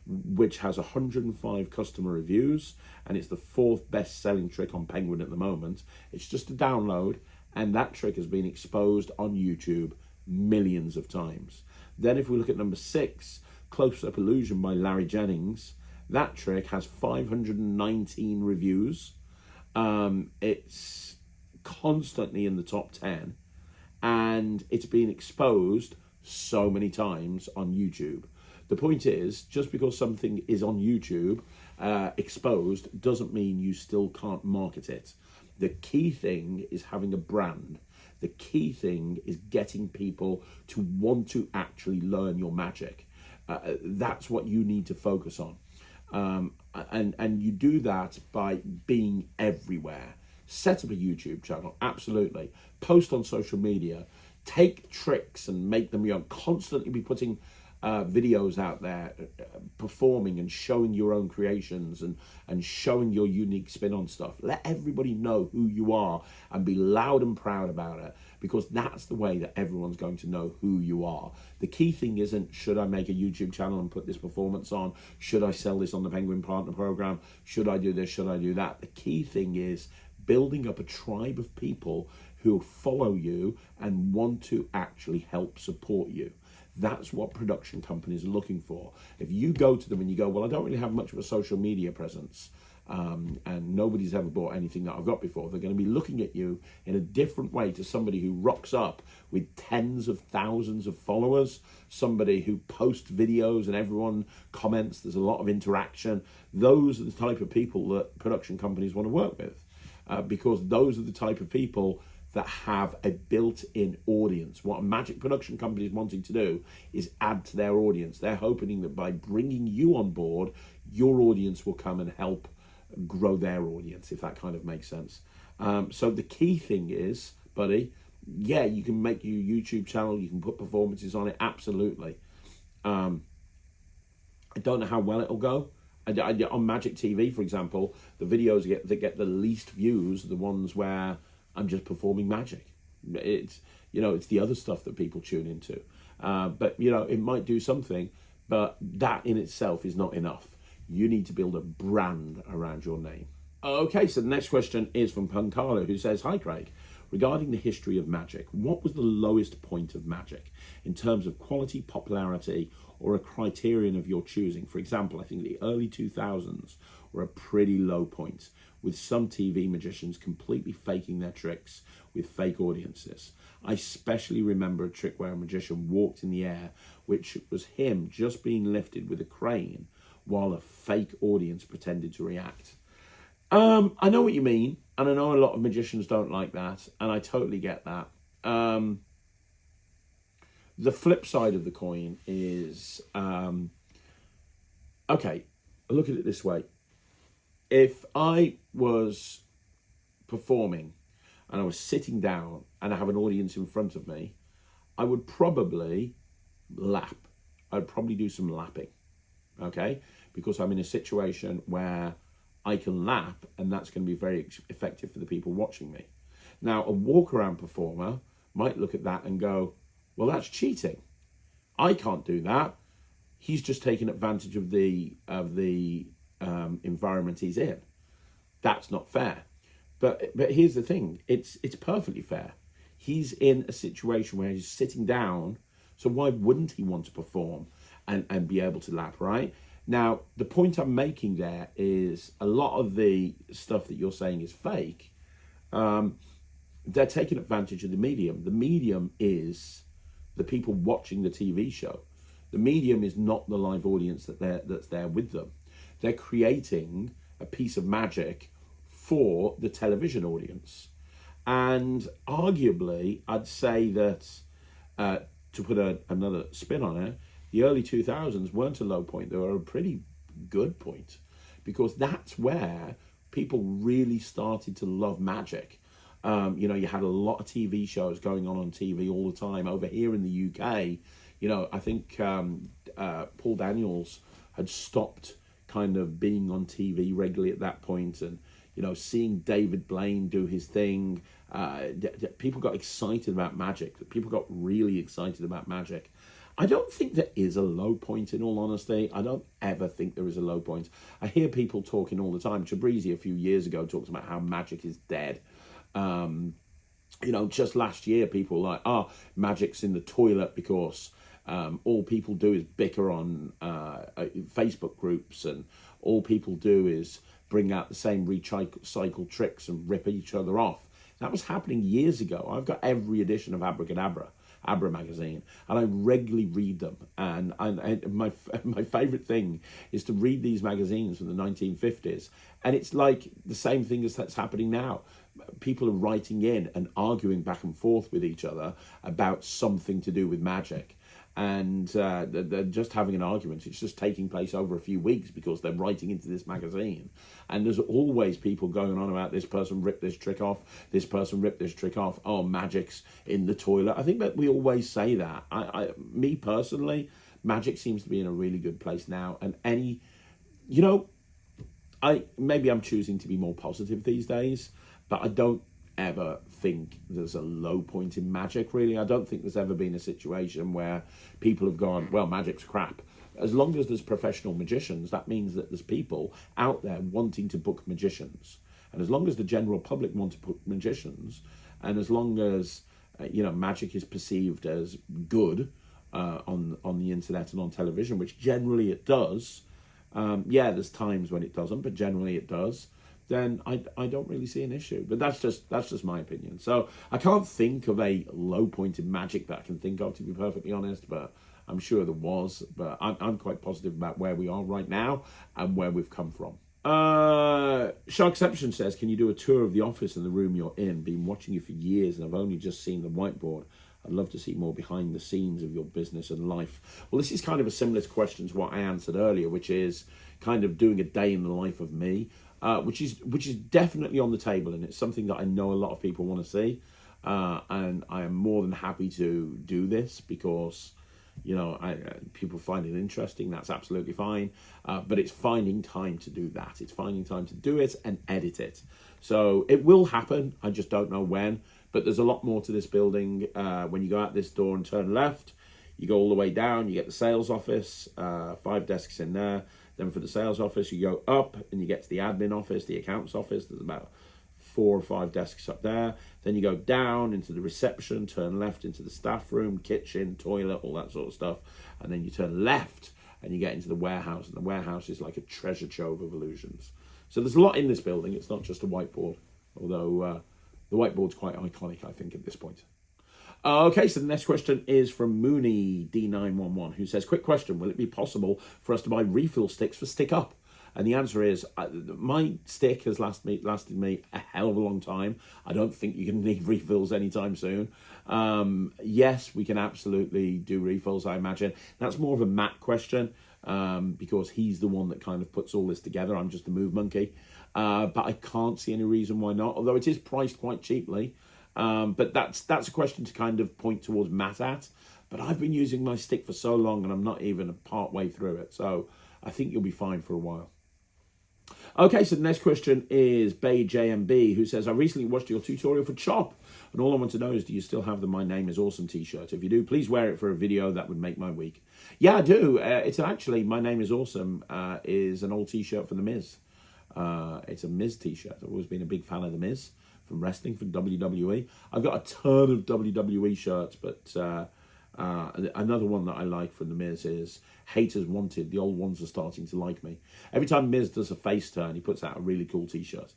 which has 105 customer reviews, and it's the fourth best-selling trick on Penguin at the moment. It's just a download, and that trick has been exposed on YouTube millions of times. Then if we look at number 6, Close-Up Illusion by Larry Jennings, that trick has 519 reviews. It's constantly in the top 10, and it's been exposed so many times on YouTube. The point is, just because something is on YouTube exposed doesn't mean you still can't market it. The key thing is having a brand. The key thing is getting people to want to actually learn your magic. That's what you need to focus on. And you do that by being everywhere. Set up a YouTube channel, absolutely. Post on social media. Take tricks and make them, constantly be putting videos out there, performing and showing your own creations and showing your unique spin on stuff. Let everybody know who you are and be loud and proud about it, because that's the way that everyone's going to know who you are. The key thing isn't, should I make a YouTube channel and put this performance on? Should I sell this on the Penguin Partner Program? Should I do this? Should I do that? The key thing is building up a tribe of people who follow you and want to actually help support you. That's what production companies are looking for. If you go to them and you go, well, I don't really have much of a social media presence, and nobody's ever bought anything that I've got before, they're going to be looking at you in a different way to somebody who rocks up with tens of thousands of followers, somebody who posts videos and everyone comments, there's a lot of interaction. Those are the type of people that production companies want to work with, because those are the type of people that have a built-in audience. What a magic production company is wanting to do is add to their audience. They're hoping that by bringing you on board, your audience will come and help grow their audience, if that kind of makes sense. So the key thing is, buddy, yeah, you can make your YouTube channel, you can put performances on it, absolutely. I don't know how well it'll go. On Magic TV, for example, the videos that get the least views are the ones where I'm just performing magic. It's the other stuff that people tune into. But it might do something, but that in itself is not enough. You need to build a brand around your name. Okay, so the next question is from Pankala, who says, hi Craig, regarding the history of magic, what was the lowest point of magic in terms of quality, popularity, or a criterion of your choosing? For example, I think the early 2000s were a pretty low point, with some TV magicians completely faking their tricks with fake audiences. I especially remember a trick where a magician walked in the air, which was him just being lifted with a crane while a fake audience pretended to react. I know what you mean, and I know a lot of magicians don't like that, and I totally get that. The flip side of the coin is, okay, look at it this way. If I was performing and I was sitting down and I have an audience in front of me, I would probably lap. I'd probably do some lapping, okay? Because I'm in a situation where I can lap, and that's going to be very effective for the people watching me. Now, a walk-around performer might look at that and go, well, that's cheating. I can't do that. He's just taking advantage of the environment he's in. That's not fair. But here's the thing, it's perfectly fair. He's in a situation where he's sitting down, so why wouldn't he want to perform and be able to lap, right? Now, the point I'm making there is a lot of the stuff that you're saying is fake. They're taking advantage of the medium. The medium is the people watching the TV show. The medium is not the live audience that's there with them. They're creating a piece of magic for the television audience. And arguably, I'd say that, to put another spin on it, the early 2000s weren't a low point. They were a pretty good point, because that's where people really started to love magic. You know, you had a lot of TV shows going on TV all the time. Over here in the UK, you know, I think Paul Daniels had stopped kind of being on TV regularly at that point, and you know, seeing David Blaine do his thing, people got excited about magic. People got really excited about magic. I don't think there is a low point, in all honesty. I don't ever think there is a low point. I hear people talking all the time. Chabrizi a few years ago talked about how magic is dead. You know, just last year, people were like, oh, magic's in the toilet because all people do is bicker on Facebook groups, and all people do is bring out the same recycle tricks and rip each other off. That was happening years ago. I've got every edition of Abra magazine, and I regularly read them. And my favorite thing is to read these magazines from the 1950s, and it's like the same thing as that's happening now. People are writing in and arguing back and forth with each other about something to do with magic, and they're just having an argument. It's just taking place over a few weeks because they're writing into this magazine, and there's always people going on about this person ripped this trick off, this person ripped this trick off, oh, magic's in the toilet. I think that we always say that. Me personally, magic seems to be in a really good place now, and you know, maybe I'm choosing to be more positive these days, but I don't ever think there's a low point in magic, really. I don't think there's ever been a situation where people have gone, well, magic's crap. As long as there's professional magicians, that means that there's people out there wanting to book magicians. And as long as the general public want to book magicians, and as long as, you know, magic is perceived as good on the internet and on television, which generally it does, yeah, there's times when it doesn't, but generally it does, then I don't really see an issue. But that's just my opinion. So I can't think of a low point in magic that I can think of, to be perfectly honest, but I'm sure there was. But I'm quite positive about where we are right now and where we've come from. Sharkception says, can you do a tour of the office and the room you're in? Been watching you for years and I've only just seen the whiteboard. I'd love to see more behind the scenes of your business and life. Well, this is kind of a similar question to what I answered earlier, which is kind of doing a day in the life of me. Which is definitely on the table, and it's something that I know a lot of people want to see, and I am more than happy to do this because, you know, people find it interesting. That's absolutely fine, but it's finding time to do that. It's finding time to do it and edit it. So it will happen. I just don't know when. But there's a lot more to this building. When you go out this door and turn left, you go all the way down. You get the sales office, 5 desks in there. Then for the sales office, you go up and you get to the admin office, the accounts office. There's about 4 or 5 desks up there. Then you go down into the reception, turn left into the staff room, kitchen, toilet, all that sort of stuff. And then you turn left and you get into the warehouse. And the warehouse is like a treasure trove of illusions. So there's a lot in this building. It's not just a whiteboard, although the whiteboard's quite iconic, I think, at this point. Okay, so the next question is from Mooney D911, who says, quick question, will it be possible for us to buy refill sticks for Stick Up? And the answer is, my stick has lasted me a hell of a long time. I don't think you're going to need refills anytime soon. Yes, we can absolutely do refills, I imagine. That's more of a Matt question, because he's the one that kind of puts all this together. I'm just the move monkey. But I can't see any reason why not, although it is priced quite cheaply. But that's a question to kind of point towards Matt at. But I've been using my stick for so long and I'm not even part way through it. So I think you'll be fine for a while. Okay, so the next question is Bay JMB, who says, I recently watched your tutorial for Chop. And all I want to know is, do you still have the My Name is Awesome t-shirt? If you do, please wear it for a video. That would make my week. Yeah, I do. It's actually, My Name is Awesome is an old t-shirt for The Miz. It's a Miz t-shirt. I've always been a big fan of The Miz. From wrestling, from WWE. I've got a ton of WWE shirts, but another one that I like from The Miz is Haters Wanted. The old ones are starting to like me. Every time Miz does a face turn, he puts out a really cool t-shirt,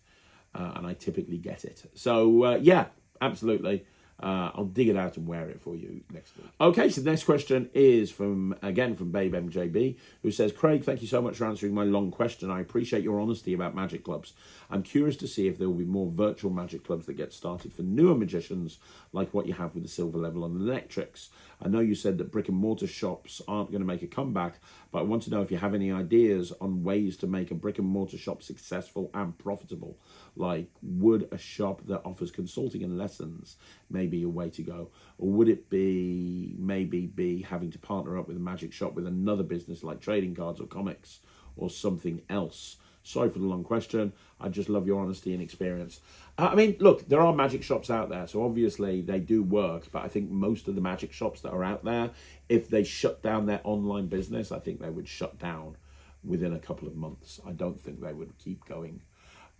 and I typically get it. So, yeah, absolutely. I'll dig it out and wear it for you next week. Okay, so the next question is from Babe MJB, who says, Craig, thank you so much for answering my long question. I appreciate your honesty about magic clubs. I'm curious to see if there will be more virtual magic clubs that get started for newer magicians, like what you have with the silver level on the Netrix. I know you said that brick and mortar shops aren't going to make a comeback, but I want to know if you have any ideas on ways to make a brick and mortar shop successful and profitable. Like, would a shop that offers consulting and lessons maybe a way to go? Or would it be maybe having to partner up with a magic shop with another business like trading cards or comics or something else? Sorry for the long question. I just love your honesty and experience. I mean, look, there are magic shops out there, so obviously they do work, but I think most of the magic shops that are out there, if they shut down their online business, I think they would shut down within a couple of months. I don't think they would keep going.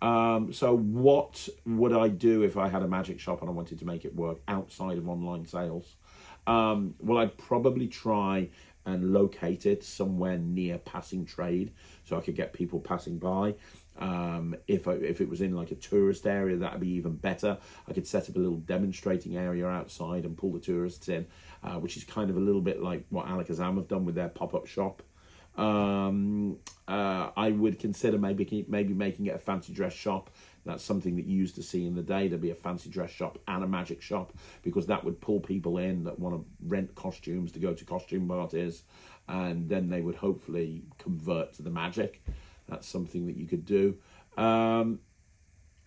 So what would I do if I had a magic shop and I wanted to make it work outside of online sales? Well, I'd probably try and locate it somewhere near passing trade so I could get people passing by. If it was in like a tourist area, that'd be even better. I could set up a little demonstrating area outside and pull the tourists in, which is kind of a little bit like what ACAANs have done with their pop-up shop. I would consider maybe making it a fancy dress shop. That's something that you used to see in the day. There'd be a fancy dress shop and a magic shop, because that would pull people in that want to rent costumes to go to costume parties, and then they would hopefully convert to the magic. That's something that you could do.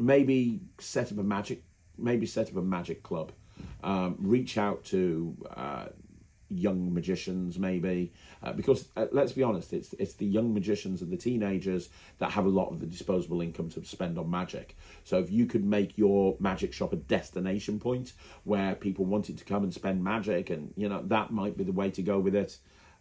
Maybe set up a magic club. Reach out to young magicians, maybe, because let's be honest, it's the young magicians and the teenagers that have a lot of the disposable income to spend on magic. So if you could make your magic shop a destination point where people wanted to come and spend magic, and that might be the way to go with it.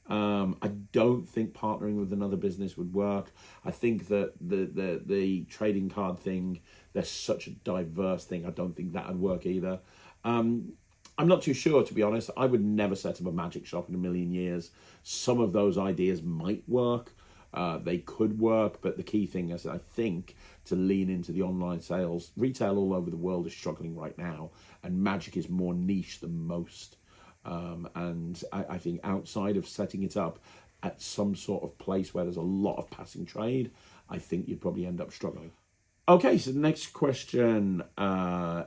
I don't think partnering with another business would work. I think that the trading card thing, there's such a diverse thing. I don't think that would work either. I'm not too sure, to be honest. I would never set up a magic shop in a million years. Some of those ideas might work. They could work, but the key thing is, I think, to lean into the online sales. Retail all over the world is struggling right now, and magic is more niche than most. And I think outside of setting it up at some sort of place where there's a lot of passing trade, I think you'd probably end up struggling. Okay, so the next question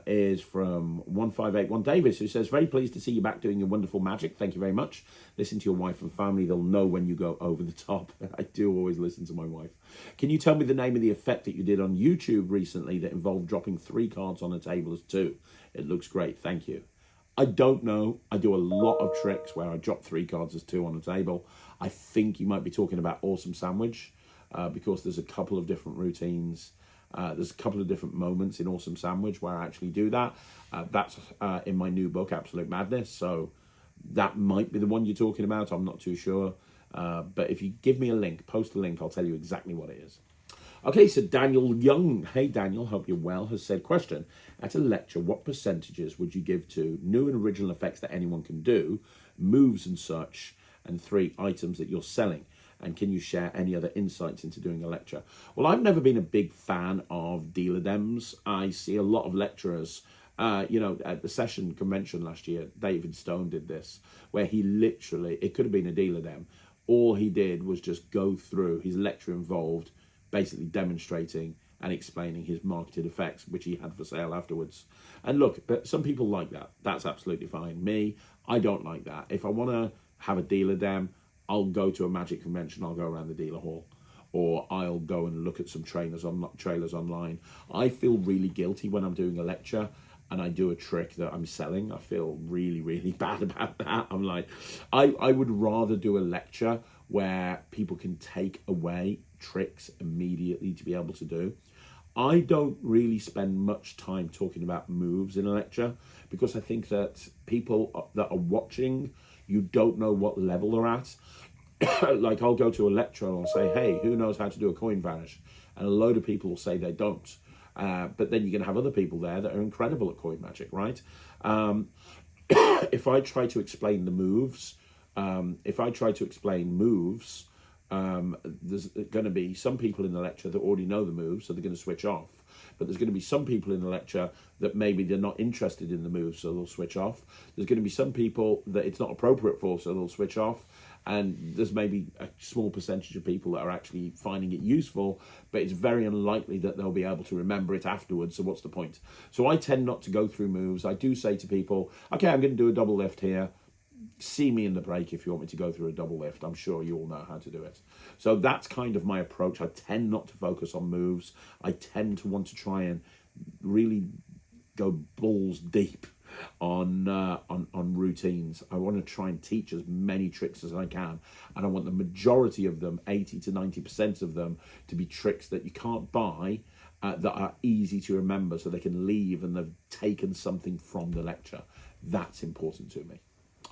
is from 1581 Davis, who says, very pleased to see you back doing your wonderful magic. Thank you very much. Listen to your wife and family. They'll know when you go over the top. I do always listen to my wife. Can you tell me the name of the effect that you did on YouTube recently that involved dropping 3 cards on a table as 2? It looks great. Thank you. I don't know. I do a lot of tricks where I drop 3 cards as 2 on a table. I think you might be talking about Awesome Sandwich, because there's a couple of different routines. There's a couple of different moments in Awesome Sandwich where I actually do that. That's in my new book, Absolute Madness. So that might be the one you're talking about. I'm not too sure. But if you give me a link, post a link, I'll tell you exactly what it is. Okay, so Daniel Young, hey Daniel, hope you're well, has said, question, at a lecture, what percentages would you give to new and original effects that anyone can do, moves and such, and 3 items that you're selling? And can you share any other insights into doing a lecture? Well, I've never been a big fan of dealer dems. I see a lot of lecturers, at the session convention last year, David Stone did this, where he literally, it could have been a dealer dem. All he did was just go through his lecture involved, basically demonstrating and explaining his marketed effects, which he had for sale afterwards. And look, but some people like that. That's absolutely fine. Me, I don't like that. If I want to have a dealer dem, I'll go to a magic convention, I'll go around the dealer hall, or I'll go and look at some trailers online. I feel really guilty when I'm doing a lecture and I do a trick that I'm selling. I feel really, really bad about that. I'm like, I would rather do a lecture where people can take away tricks immediately to be able to do. I don't really spend much time talking about moves in a lecture, because I think that people that are watching, you don't know what level they're at. Like, I'll go to a lecture and I'll say, hey, who knows how to do a coin vanish? And a load of people will say they don't. But then you're going to have other people there that are incredible at coin magic, right? If I try to explain the moves, there's going to be some people in the lecture that already know the moves, so they're going to switch off. but there's going to be some people in the lecture that maybe they're not interested in the moves, so they'll switch off. There's going to be some people that it's not appropriate for, so they'll switch off. And there's maybe a small percentage of people that are actually finding it useful, but it's very unlikely that they'll be able to remember it afterwards. So what's the point? So I tend not to go through moves. I do say to people, okay, I'm going to do a double lift here. See me in the break if you want me to go through a double lift. I'm sure you all know how to do it. So that's kind of my approach. I tend not to focus on moves. I tend to want to try and really go balls deep on routines. I want to try and teach as many tricks as I can, and I want the majority of them, 80 to 90% of them, to be tricks that you can't buy, that are easy to remember, so they can leave and they've taken something from the lecture. That's important to me.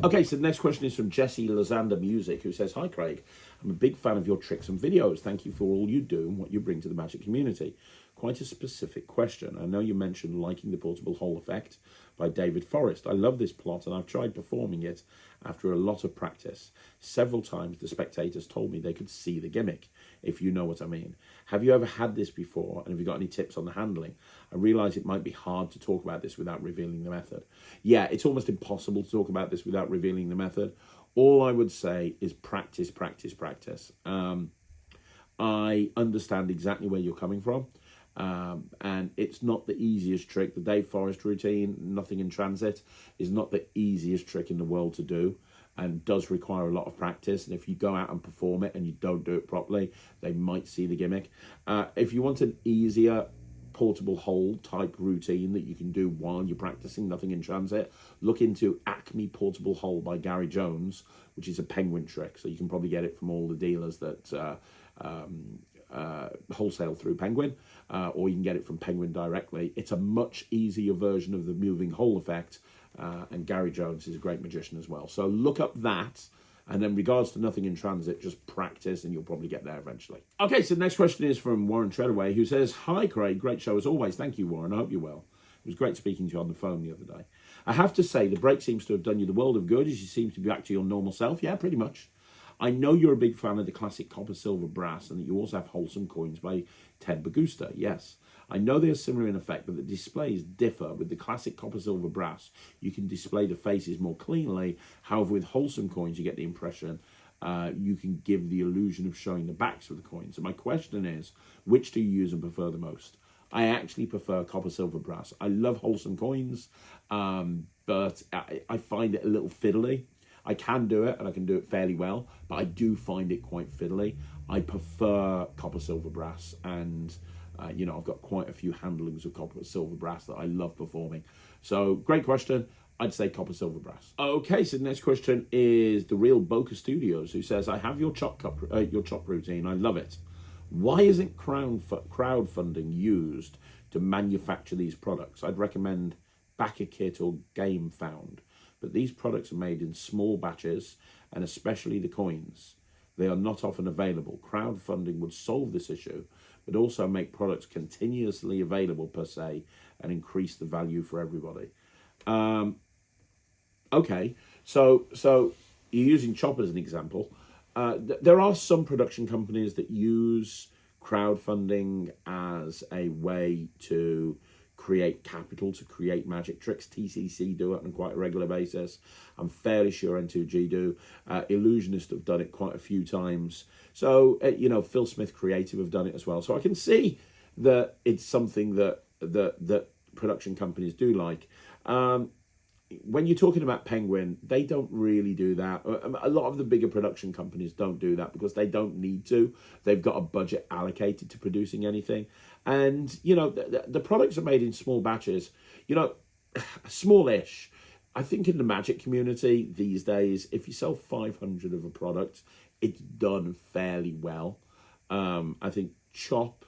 Okay, so the next question is from Jesse Lazander Music, who says, "Hi Craig, I'm a big fan of your tricks and videos. Thank you for all you do and what you bring to the magic community. Quite a specific question. I know you mentioned liking the portable hole effect by David Forrest. I love this plot and I've tried performing it after a lot of practice. Several times the spectators told me they could see the gimmick, if you know what I mean. Have you ever had this before, and have you got any tips on the handling? I realise it might be hard to talk about this without revealing the method." Yeah, it's almost impossible to talk about this without revealing the method. All I would say is practice, practice, practice. I understand exactly where you're coming from. And it's not the easiest trick. The Dave Forrest routine, nothing in transit, is not the easiest trick in the world to do, and does require a lot of practice. And if you go out and perform it and you don't do it properly, they might see the gimmick. If you want an easier portable hole type routine that you can do while you're practicing, nothing in transit, look into Acme Portable Hole by Gary Jones, which is a penguin trick. So you can probably get it from all the dealers that wholesale through Penguin, or you can get it from Penguin directly. It's a much easier version of the moving hole effect, and Gary Jones is a great magician as well. So look up that, and then regards to nothing in transit, just practice and you'll probably get there eventually. Okay, so the next question is from Warren Treadaway, who says, "Hi Craig, great show as always." Thank you, Warren, I hope you're well. It was great speaking to you on the phone the other day. "I have to say, the break seems to have done you the world of good, as you seem to be back to your normal self." Yeah, pretty much. "I know you're a big fan of the classic copper, silver, brass, and that you also have Holesome coins by Ted Bagusta. Yes. I know they are similar in effect, but the displays differ. With the classic copper, silver, brass, you can display the faces more cleanly. However, with Holesome coins, you get the impression you can give the illusion of showing the backs of the coins. So my question is, which do you use and prefer the most?" I actually prefer copper, silver, brass. I love Holesome coins, but I find it a little fiddly. I can do it, and I can do it fairly well, but I do find it quite fiddly. I prefer copper, silver, brass, and you know, I've got quite a few handlings of copper, silver, brass that I love performing. So great question. I'd say copper, silver, brass. Okay, so the next question is the Real Boca Studios, who says, "I have your chop routine. I love it. Why isn't crowdfunding used to manufacture these products? I'd recommend Backer Kit or Game Found. But these products are made in small batches, and especially the coins. They are not often available. Crowdfunding would solve this issue, but also make products continuously available per se, and increase the value for everybody." Okay, so you're using Chop as an example. There are some production companies that use crowdfunding as a way to create capital, to create magic tricks. TCC do it on quite a regular basis. I'm fairly sure N2G do. Illusionists have done it quite a few times. So, you know, Phil Smith Creative have done it as well. So I can see that it's something that production companies do like. When you're talking about Penguin, they don't really do that. A lot of the bigger production companies don't do that because they don't need to. They've got a budget allocated to producing anything. And, you know, the products are made in small batches, you know, smallish. I think in the magic community these days, if you sell 500 of a product, it's done fairly well. I think Chop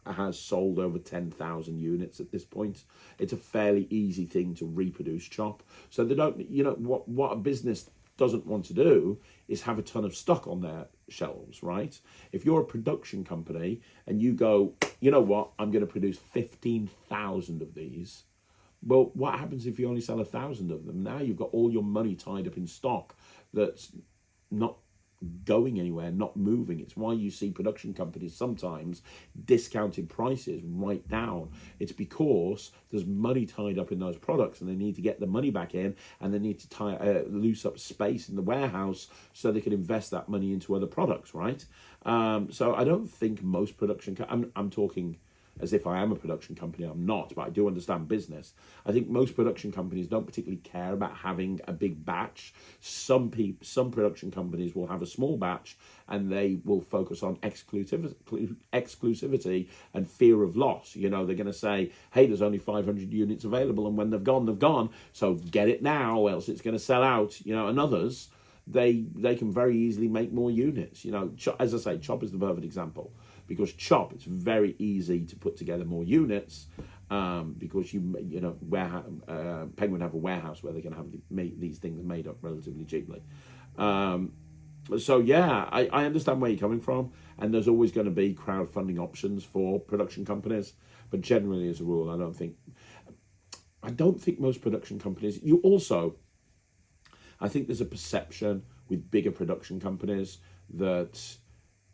has sold over 10,000 units at this point. It's a fairly easy thing to reproduce Chop. So they don't, you know, what a business doesn't want to do is have a ton of stock on their shelves, right? If you're a production company and you go, you know what, I'm going to produce 15,000 of these. Well, what happens if you only sell 1,000 of them? Now you've got all your money tied up in stock that's not going anywhere, not moving. It's why you see production companies sometimes discounting prices right down. It's because there's money tied up in those products and they need to get the money back in, and they need to loose up space in the warehouse so they can invest that money into other products, right? So I don't think most production, I'm talking as if I am a production company. I'm not, but I do understand business. I think most production companies don't particularly care about having a big batch. Some production companies will have a small batch and they will focus on exclusivity and fear of loss. You know, they're going to say, hey, there's only 500 units available, and when they've gone, they've gone. So get it now, else it's going to sell out. You know, and others, they can very easily make more units. You know, as I say, Chop is the perfect example. Because Chop, it's very easy to put together more units because Penguin have a warehouse where they can have these things made up relatively cheaply. So yeah, I understand where you're coming from, and there's always going to be crowdfunding options for production companies, but generally as a rule, I don't think most production companies. I think there's a perception with bigger production companies that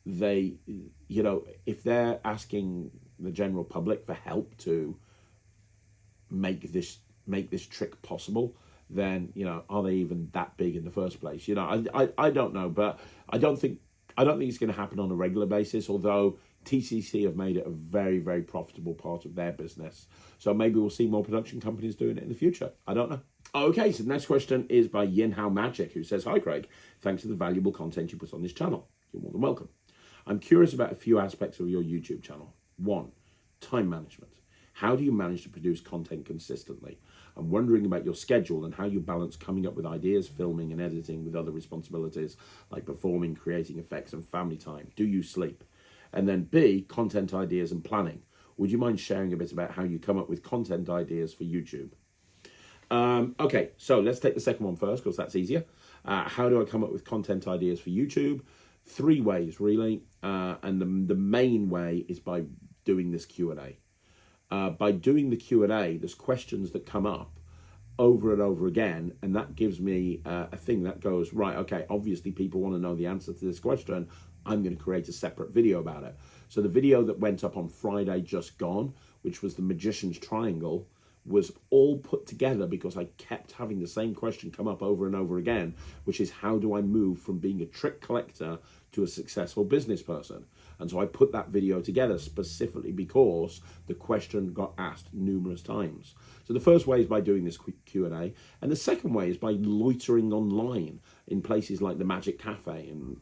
they, you know, if they're asking the general public for help to make this trick possible, then, you know, are they even that big in the first place? You know, I don't know, but I don't think it's going to happen on a regular basis, although TCC have made it a very, very profitable part of their business. So maybe we'll see more production companies doing it in the future. I don't know. Okay, so the next question is by Yinhao Magic, who says, hi, Craig. Thanks for the valuable content you put on this channel. You're more than welcome. I'm curious about a few aspects of your YouTube channel. 1, time management. How do you manage to produce content consistently? I'm wondering about your schedule and how you balance coming up with ideas, filming and editing with other responsibilities like performing, creating effects and family time. Do you sleep? And then B, content ideas and planning. Would you mind sharing a bit about how you come up with content ideas for YouTube? Okay, so let's take the second one first because that's easier. How do I come up with content ideas for YouTube? 3 ways, really. And the main way is by doing this Q&A. By doing the Q&A, there's questions that come up over and over again, and that gives me a thing that goes, right, okay, obviously people want to know the answer to this question. I'm going to create a separate video about it. So the video that went up on Friday just gone, which was the Magician's Triangle, was all put together because I kept having the same question come up over and over again, which is how do I move from being a trick collector to a successful business person? And so I put that video together specifically because the question got asked numerous times. So the first way is by doing this quick Q&A, and the second way is by loitering online in places like the Magic Cafe and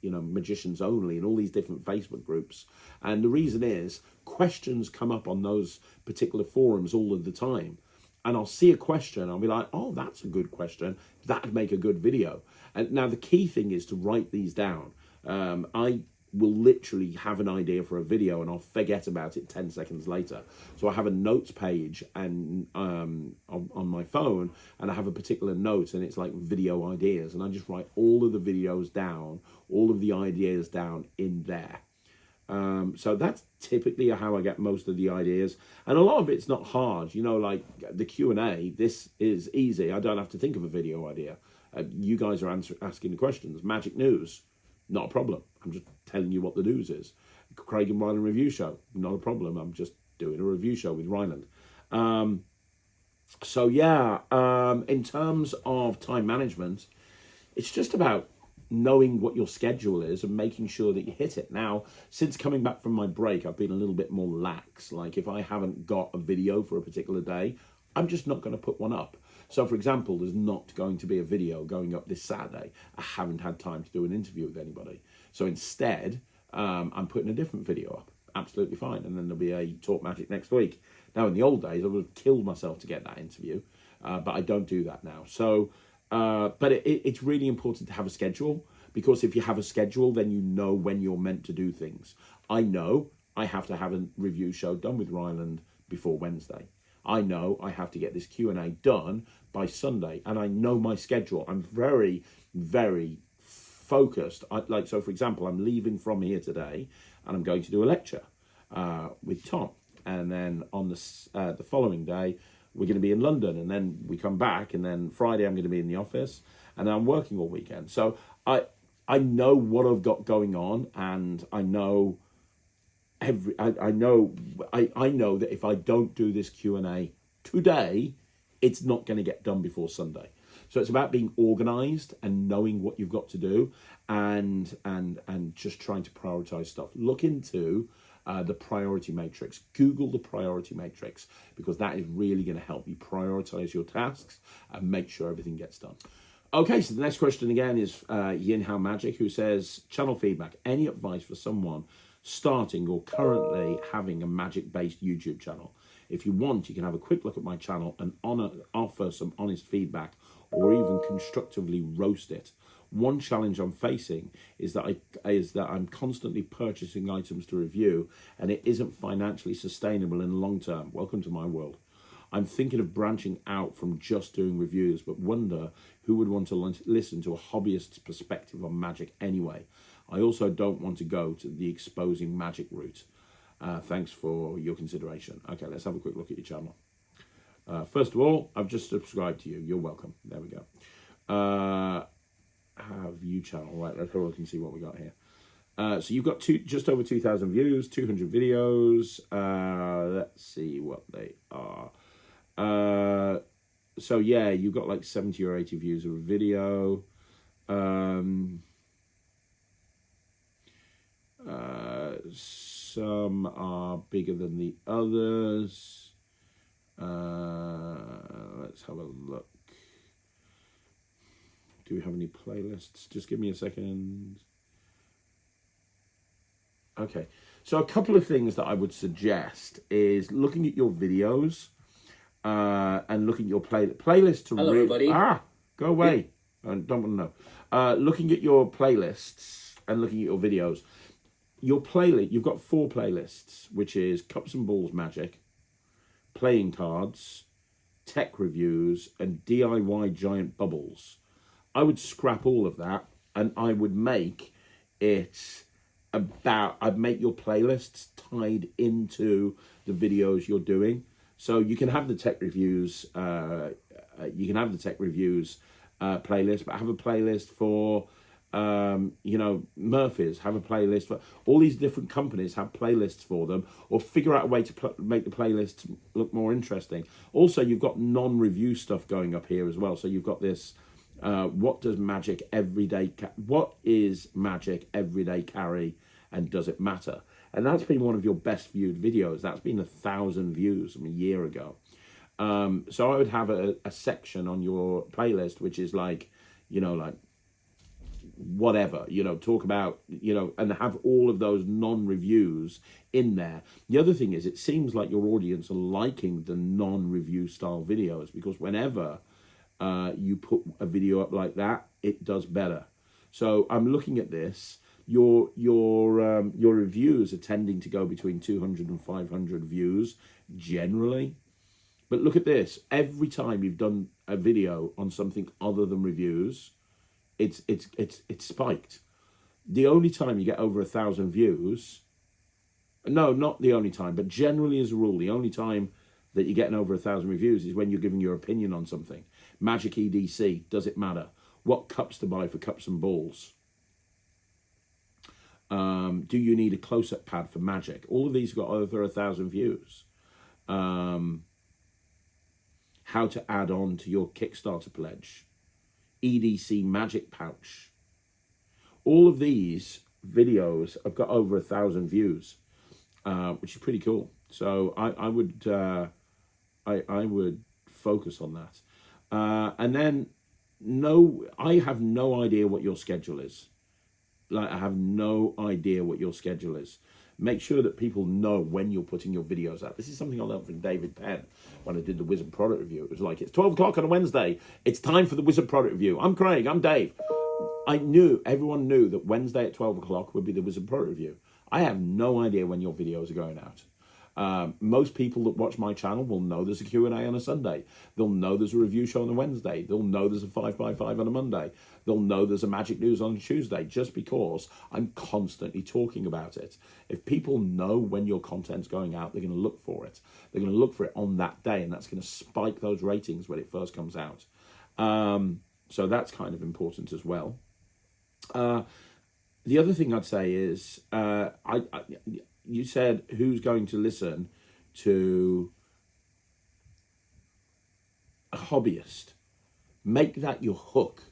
Magicians Only and all these different Facebook groups. And the reason is questions come up on those particular forums all of the time. And I'll see a question, I'll be like, oh, that's a good question. That'd make a good video. And now the key thing is to write these down. I will literally have an idea for a video and I'll forget about it 10 seconds later. So I have a notes page and on my phone, and I have a particular note and it's like video ideas, and I just write all of the videos down, all of the ideas down in there. So that's typically how I get most of the ideas, and a lot of it's not hard, you know, like the Q&A, this is easy. I don't have to think of a video idea. You guys are asking the questions. Magic news, not a problem. I'm just telling you what the news is. Craig and Ryland review show, not a problem. I'm just doing a review show with Ryland. So yeah, in terms of time management, it's just about knowing what your schedule is and making sure that you hit it. Now, since coming back from my break, I've been a little bit more lax. Like if I haven't got a video for a particular day, I'm just not going to put one up. So for example, there's not going to be a video going up this Saturday. I haven't had time to do an interview with anybody. So instead, I'm putting a different video up. Absolutely fine. And then there'll be a Talk Magic next week. Now, in the old days, I would have killed myself to get that interview, but I don't do that now. So, but it's really important to have a schedule, because if you have a schedule, then you know when you're meant to do things. I know I have to have a review show done with Ryland before Wednesday. I know I have to get this Q&A done by Sunday, and I know my schedule. I'm very, very focused. So for example, I'm leaving from here today and I'm going to do a lecture with Tom. And then on the following day, we're going to be in London, and then we come back, and then Friday I'm going to be in the office, and then I'm working all weekend. So I know what I've got going on, and I know I know that if I don't do this Q&A today, it's not going to get done before Sunday. So it's about being organized and knowing what you've got to do, and just trying to prioritize stuff. Look into the priority matrix. Google the priority matrix, because that is really going to help you prioritize your tasks and make sure everything gets done. Okay, so the next question again is Yin How Magic, who says, channel feedback. Any advice for someone starting or currently having a magic-based YouTube channel? If you want, you can have a quick look at my channel and offer some honest feedback, or even constructively roast it. One challenge I'm facing is that I'm constantly purchasing items to review, and it isn't financially sustainable in the long term. Welcome to my world. I'm thinking of branching out from just doing reviews, but wonder who would want to listen to a hobbyist's perspective on magic anyway. I also don't want to go to the exposing magic route. Thanks for your consideration. Okay, let's have a quick look at your channel. First of all, I've just subscribed to you. You're welcome. There we go. Have you channel. Right, let's have a look and see what we got here. So you've got just over 2,000 views, 200 videos. Let's see what they are. So yeah, you've got like 70 or 80 views of a video. Some are bigger than the others. Let's have a look. Do we have any playlists? Just give me a second. Okay, so a couple of things that I would suggest is looking at your videos and looking at your playlist to Hello, everybody. Go away. I don't want to know. Looking at your playlists and looking at your videos. Your playlist, you've got 4 playlists, which is Cups and Balls Magic, Playing Cards, Tech Reviews, and DIY Giant Bubbles. I would scrap all of that, and I would make it I'd make your playlists tied into the videos you're doing. So you can have the tech reviews, playlist, but have a playlist for, Murphy's, have a playlist for all these different companies, have playlists for them, or figure out a way to make the playlists look more interesting. Also, you've got non-review stuff going up here as well. So you've got this, what is magic everyday carry, and does it matter? And that's been one of your best viewed videos. That's been 1,000 views from a year ago. So I would have a section on your playlist, which is like, whatever, talk about, and have all of those non-reviews in there. The other thing is, it seems like your audience are liking the non-review style videos, because whenever you put a video up like that, it does better. So I'm looking at this. Your reviews are tending to go between 200 and 500 views generally. But look at this. Every time you've done a video on something other than reviews, it's spiked. The only time you get over 1,000 views, no, not the only time, but generally as a rule, the only time that you're getting over 1,000 reviews is when you're giving your opinion on something. Magic EDC, does it matter? What cups to buy for Cups and Balls? Do you need a close-up pad for Magic? All of these got over 1,000 views. How to add on to your Kickstarter pledge. EDC Magic Pouch. All of these videos have got over 1,000 views, which is pretty cool. So I would focus on that. And then I have no idea what your schedule is. I have no idea what your schedule is. Make sure that people know when you're putting your videos out. This is something I learned from David Penn when I did the Wizard product review. It was like, it's 12 o'clock on a Wednesday. It's time for the Wizard product review. I'm Craig, I'm Dave. Everyone knew that Wednesday at 12 o'clock would be the Wizard product review. I have no idea when your videos are going out. Most people that watch my channel will know there's a Q&A on a Sunday. They'll know there's a review show on a Wednesday. They'll know there's a 5x5 on a Monday. They'll know there's a Magic News on a Tuesday, just because I'm constantly talking about it. If people know when your content's going out, they're going to look for it. They're going to look for it on that day, and that's going to spike those ratings when it first comes out. So that's kind of important as well. The other thing I'd say is, you said who's going to listen to a hobbyist? Make that your hook.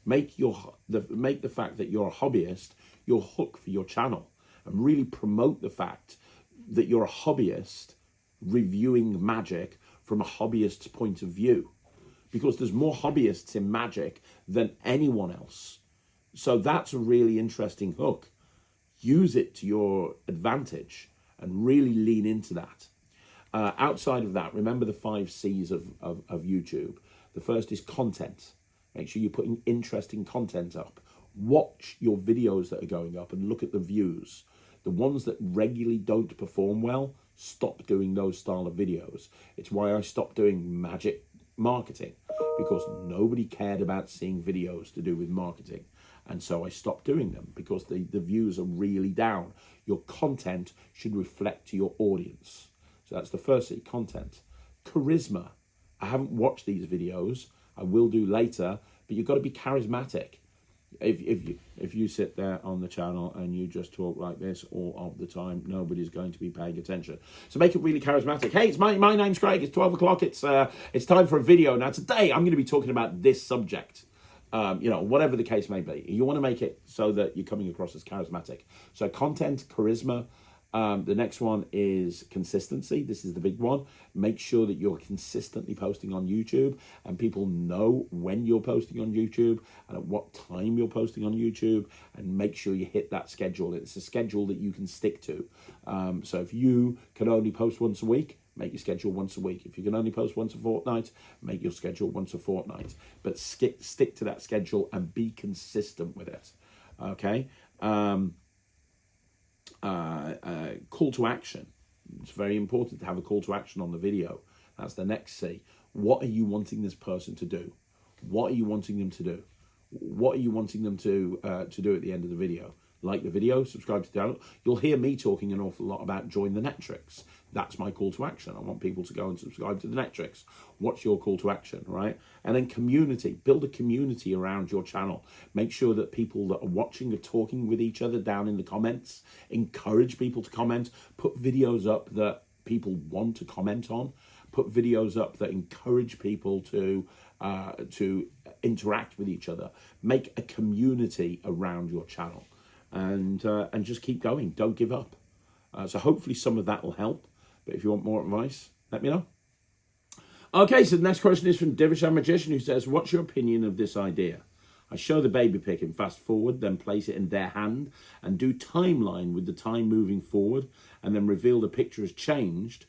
Make the fact that you're a hobbyist your hook for your channel, and really promote the fact that you're a hobbyist reviewing magic from a hobbyist's point of view, because there's more hobbyists in magic than anyone else. So that's a really interesting hook. Use it to your advantage and really lean into that. Outside of that, remember the 5 C's of YouTube. The first is content. Make sure you're putting interesting content up. Watch your videos that are going up and look at the views. The ones that regularly don't perform well, stop doing those style of videos. It's why I stopped doing magic marketing, because nobody cared about seeing videos to do with marketing. And so I stopped doing them because the views are really down. Your content should reflect to your audience. So that's the first thing, content. Charisma. I haven't watched these videos. I will do later, but you've got to be charismatic. If you sit there on the channel and you just talk like this all of the time, nobody's going to be paying attention. So make it really charismatic. Hey, it's my name's Craig. It's 12 o'clock. It's time for a video. Now today I'm going to be talking about this subject. Whatever the case may be, you want to make it so that you're coming across as charismatic. So content, charisma. The next one is consistency. This is the big one. Make sure that you're consistently posting on YouTube and people know when you're posting on YouTube and at what time you're posting on YouTube, and make sure you hit that schedule. It's a schedule that you can stick to. So if you can only post once a week, make your schedule once a week. If you can only post once a fortnight, make your schedule once a fortnight. But stick to that schedule and be consistent with it. Okay? Call to action. It's very important to have a call to action on the video. That's the next C. What are you wanting this person to do? What are you wanting them to do? What are you wanting them to do at the end of the video? Like the video, subscribe to the channel. You'll hear me talking an awful lot about join the Netrix. That's my call to action. I want people to go and subscribe to the Netrix. What's your call to action, right? And then community. Build a community around your channel. Make sure that people that are watching are talking with each other down in the comments. Encourage people to comment. Put videos up that people want to comment on. Put videos up that encourage people to interact with each other. Make a community around your channel. And just keep going. Don't give up. So hopefully some of that will help. But if you want more advice, let me know. Okay, so the next question is from Divishan Magician, who says, what's your opinion of this idea? I show the baby pick in fast forward, then place it in their hand and do timeline with the time moving forward, and then reveal the picture has changed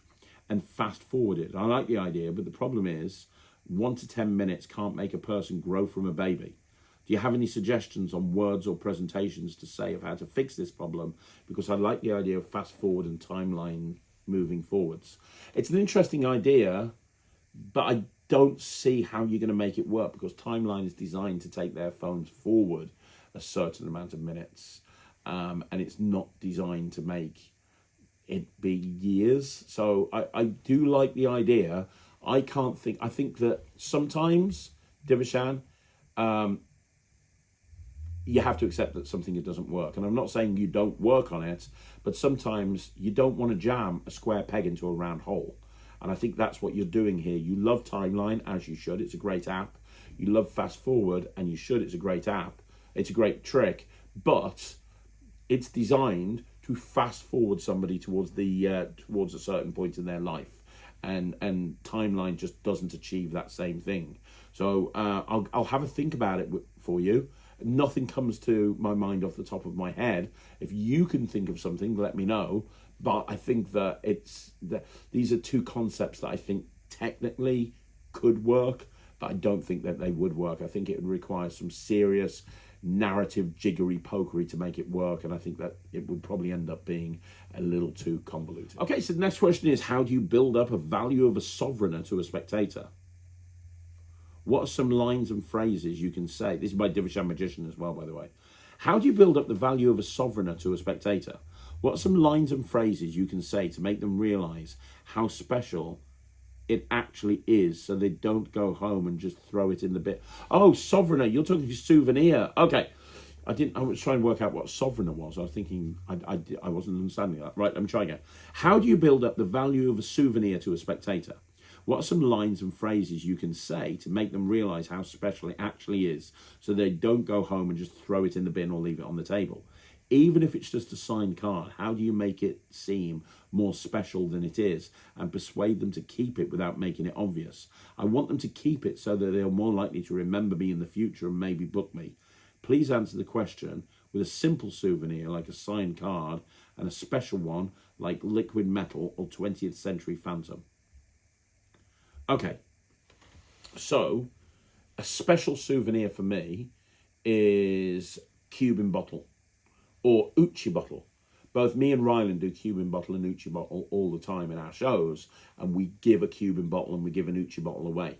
and fast forward it. I like the idea, but the problem is 1 to 10 minutes can't make a person grow from a baby. Do you have any suggestions on words or presentations to say of how to fix this problem? Because I like the idea of fast forward and timeline moving forwards. It's an interesting idea, but I don't see how you're going to make it work, because timeline is designed to take their phones forward a certain amount of minutes, and it's not designed to make it be years. So I do like the idea. I think that sometimes, Divishan, you have to accept that something that doesn't work. And I'm not saying you don't work on it, but sometimes you don't want to jam a square peg into a round hole. And I think that's what you're doing here. You love Timeline, as you should. It's a great app. You love Fast Forward, and you should. It's a great app. It's a great trick. But it's designed to fast forward somebody towards a certain point in their life. And Timeline just doesn't achieve that same thing. So I'll have a think about it for you. Nothing comes to my mind off the top of my head. If you can think of something, let me know. But I think that these are two concepts that I think technically could work, but I don't think that they would work. I think it would require some serious narrative jiggery pokery to make it work, and I think that it would probably end up being a little too convoluted. Okay, so the next question is, how do you build up a value of a sovereigner to a spectator? What are some lines and phrases you can say? This is by Divishan Magician as well, by the way. How do you build up the value of a sovereigner to a spectator? What are some lines and phrases you can say to make them realize how special it actually is, so they don't go home and just throw it in the bin? Oh, sovereigner, you're talking to Souvenir. Okay. I was trying to work out what Souvenir was. I was thinking, I wasn't understanding that. Right, let me try again. How do you build up the value of a souvenir to a spectator? What are some lines and phrases you can say to make them realise how special it actually is, so they don't go home and just throw it in the bin or leave it on the table? Even if it's just a signed card, how do you make it seem more special than it is and persuade them to keep it without making it obvious? I want them to keep it so that they're more likely to remember me in the future and maybe book me. Please answer the question with a simple souvenir like a signed card and a special one like liquid metal or 20th century phantom. Okay, so a special souvenir for me is Cuban bottle or Uchi bottle. Both me and Rylands do Cuban bottle and Uchi bottle all the time in our shows, and we give a Cuban bottle and we give an Uchi bottle away.